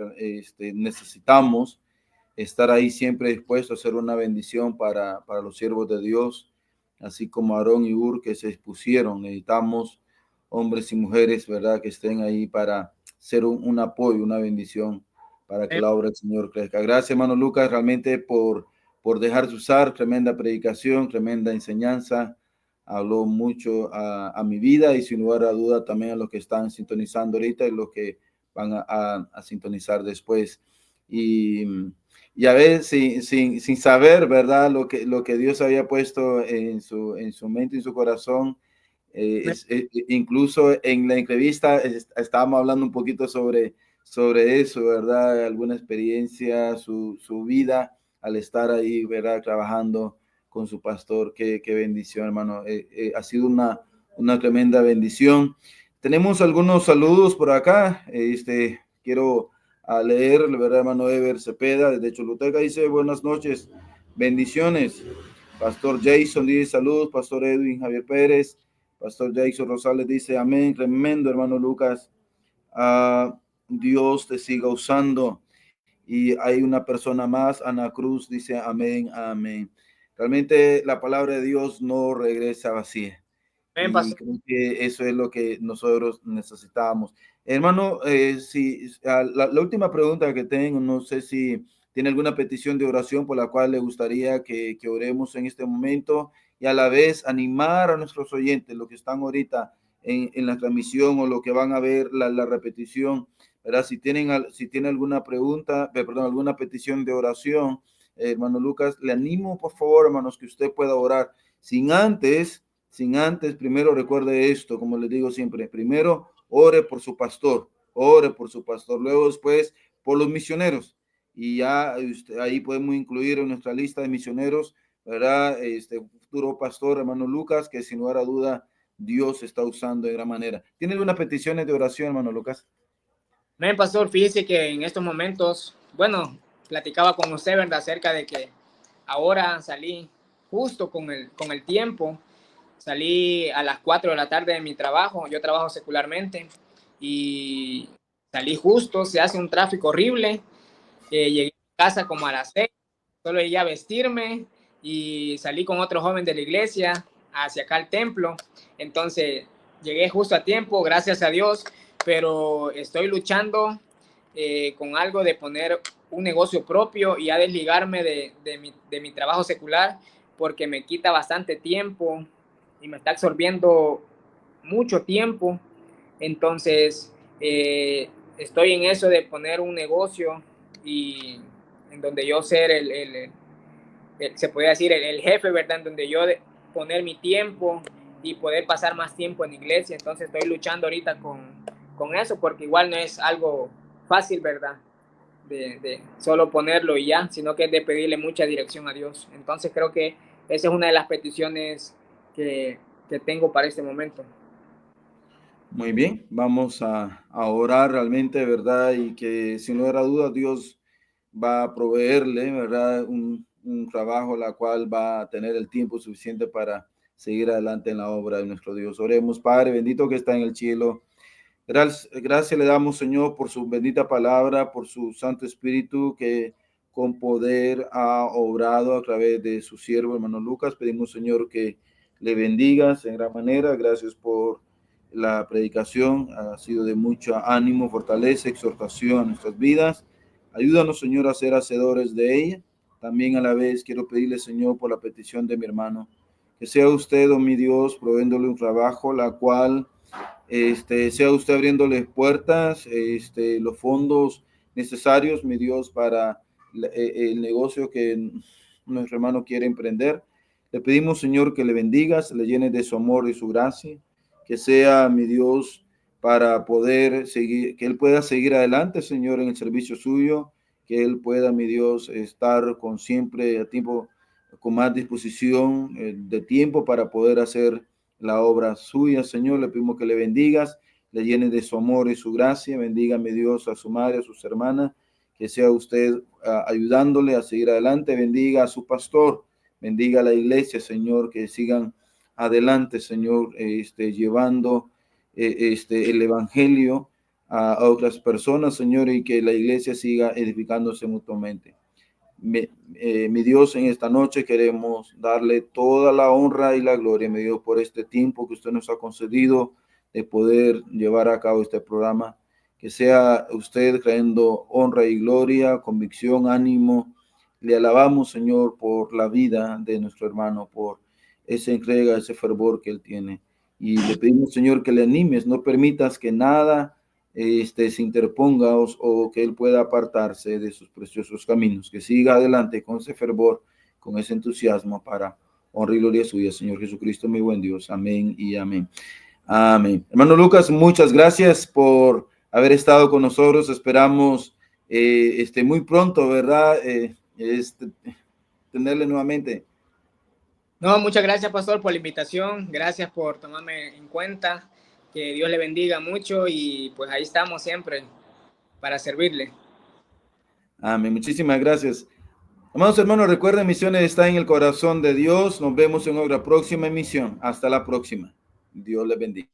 necesitamos estar ahí siempre dispuesto a ser una bendición para los siervos de Dios, así como Aarón y Ur que se expusieron. Necesitamos hombres y mujeres, ¿verdad?, que estén ahí para ser un apoyo, una bendición para que la obra del Señor crezca. Gracias, hermano Lucas, realmente por dejarse usar. Tremenda predicación, tremenda enseñanza. Habló mucho a mi vida y sin lugar a duda también a los que están sintonizando ahorita y los que van a sintonizar después. Y a veces sin saber, ¿verdad?, lo que Dios había puesto en su mente y en su corazón. Incluso en la entrevista estábamos hablando un poquito sobre eso, ¿verdad? Alguna experiencia, su vida al estar ahí, ¿verdad?, trabajando con su pastor. Qué bendición, hermano. Ha sido una tremenda bendición. Tenemos algunos saludos por acá. Quiero leer, ¿verdad? Hermano Ever Cepeda, desde Choluteca, dice: buenas noches, bendiciones. Pastor Jason dice: saludos. Pastor Edwin Javier Pérez. Pastor Jason Rosales dice: amén. Tremendo, hermano Lucas. Dios te siga usando. Y hay una persona más, Ana Cruz, dice: amén, amén. Realmente la palabra de Dios no regresa vacía. Y creo que eso es lo que nosotros necesitamos. Hermano, la última pregunta que tengo, no sé si tiene alguna petición de oración por la cual le gustaría que oremos en este momento, y a la vez animar a nuestros oyentes, los que están ahorita en la transmisión o lo que van a ver la repetición, ¿verdad? Si tienen alguna pregunta, perdón, alguna petición de oración, hermano Lucas, le animo, por favor, hermanos, que usted pueda orar. Sin antes, primero recuerde esto, como les digo siempre: primero ore por su pastor, luego después por los misioneros, y ya ahí podemos incluir en nuestra lista de misioneros, ¿verdad?, futuro pastor, hermano Lucas, que sin lugar a duda Dios está usando de gran manera. ¿Tiene algunas peticiones de oración, hermano Lucas? Amén, pastor. Fíjese que en estos momentos, bueno, platicaba con usted, ¿verdad?, acerca de que ahora salí justo con el tiempo. Salí a las 4 de la tarde de mi trabajo. Yo trabajo secularmente y salí justo. Se hace un tráfico horrible. Llegué a casa como a las 6. Solo llegué a vestirme y salí con otro joven de la iglesia hacia acá al templo. Entonces llegué justo a tiempo, gracias a Dios, pero estoy luchando con algo de poner un negocio propio y a desligarme de mi trabajo secular, porque me quita bastante tiempo y me está absorbiendo mucho tiempo. Entonces, estoy en eso de poner un negocio y en donde yo ser se podría decir el jefe, ¿verdad? En donde yo poner mi tiempo y poder pasar más tiempo en iglesia. Entonces estoy luchando ahorita con eso, porque igual no es algo fácil, ¿verdad? De solo ponerlo y ya, sino que es de pedirle mucha dirección a Dios. Entonces creo que esa es una de las peticiones que tengo para este momento. Muy bien, vamos a orar realmente, ¿verdad? Y que sin lugar a dudas Dios va a proveerle, ¿verdad? Un trabajo la cual va a tener el tiempo suficiente para seguir adelante en la obra de nuestro Dios. Oremos, Padre bendito que está en el cielo. Gracias le damos, Señor, por su bendita palabra, por su Santo Espíritu que con poder ha obrado a través de su siervo, hermano Lucas. Pedimos, Señor, que le bendigas en gran manera. Gracias por la predicación. Ha sido de mucho ánimo, fortaleza, exhortación a nuestras vidas. Ayúdanos, Señor, a ser hacedores de ella. También a la vez quiero pedirle, Señor, por la petición de mi hermano, que sea usted, oh mi Dios, proveéndole un trabajo, la cual sea usted abriéndole puertas, los fondos necesarios, mi Dios, para el negocio que nuestro hermano quiere emprender. Le pedimos, Señor, que le bendigas, le llene de su amor y su gracia, que sea, mi Dios, para poder seguir, que él pueda seguir adelante, Señor, en el servicio suyo, que él pueda, mi Dios, estar con siempre a tiempo, con más disposición de tiempo para poder hacer la obra suya, Señor. Le pedimos que le bendigas, le llene de su amor y su gracia. Bendígame, Dios, a su madre, a sus hermanas, que sea usted ayudándole a seguir adelante. Bendiga a su pastor, bendiga a la iglesia, Señor, que sigan adelante, Señor, llevando el evangelio a otras personas, Señor, y que la iglesia siga edificándose mutuamente. Mi Dios, en esta noche queremos darle toda la honra y la gloria, mi Dios, por este tiempo que usted nos ha concedido de poder llevar a cabo este programa. Que sea usted trayendo honra y gloria, convicción, ánimo. Le alabamos, Señor, por la vida de nuestro hermano, por esa entrega, ese fervor que él tiene. Y le pedimos, Señor, que le animes, no permitas que nada se interponga o que él pueda apartarse de sus preciosos caminos, que siga adelante con ese fervor, con ese entusiasmo para honra y gloria suya, Señor Jesucristo, mi buen Dios. Amén y amén. Amén. Hermano Lucas, muchas gracias por haber estado con nosotros. Esperamos muy pronto, ¿verdad? Tenerle nuevamente. No, muchas gracias, pastor, por la invitación. Gracias por tomarme en cuenta. Que Dios le bendiga mucho y pues ahí estamos siempre para servirle. Amén. Muchísimas gracias. Amados hermanos, recuerden, Misiones está en el corazón de Dios. Nos vemos en otra próxima emisión. Hasta la próxima. Dios les bendiga.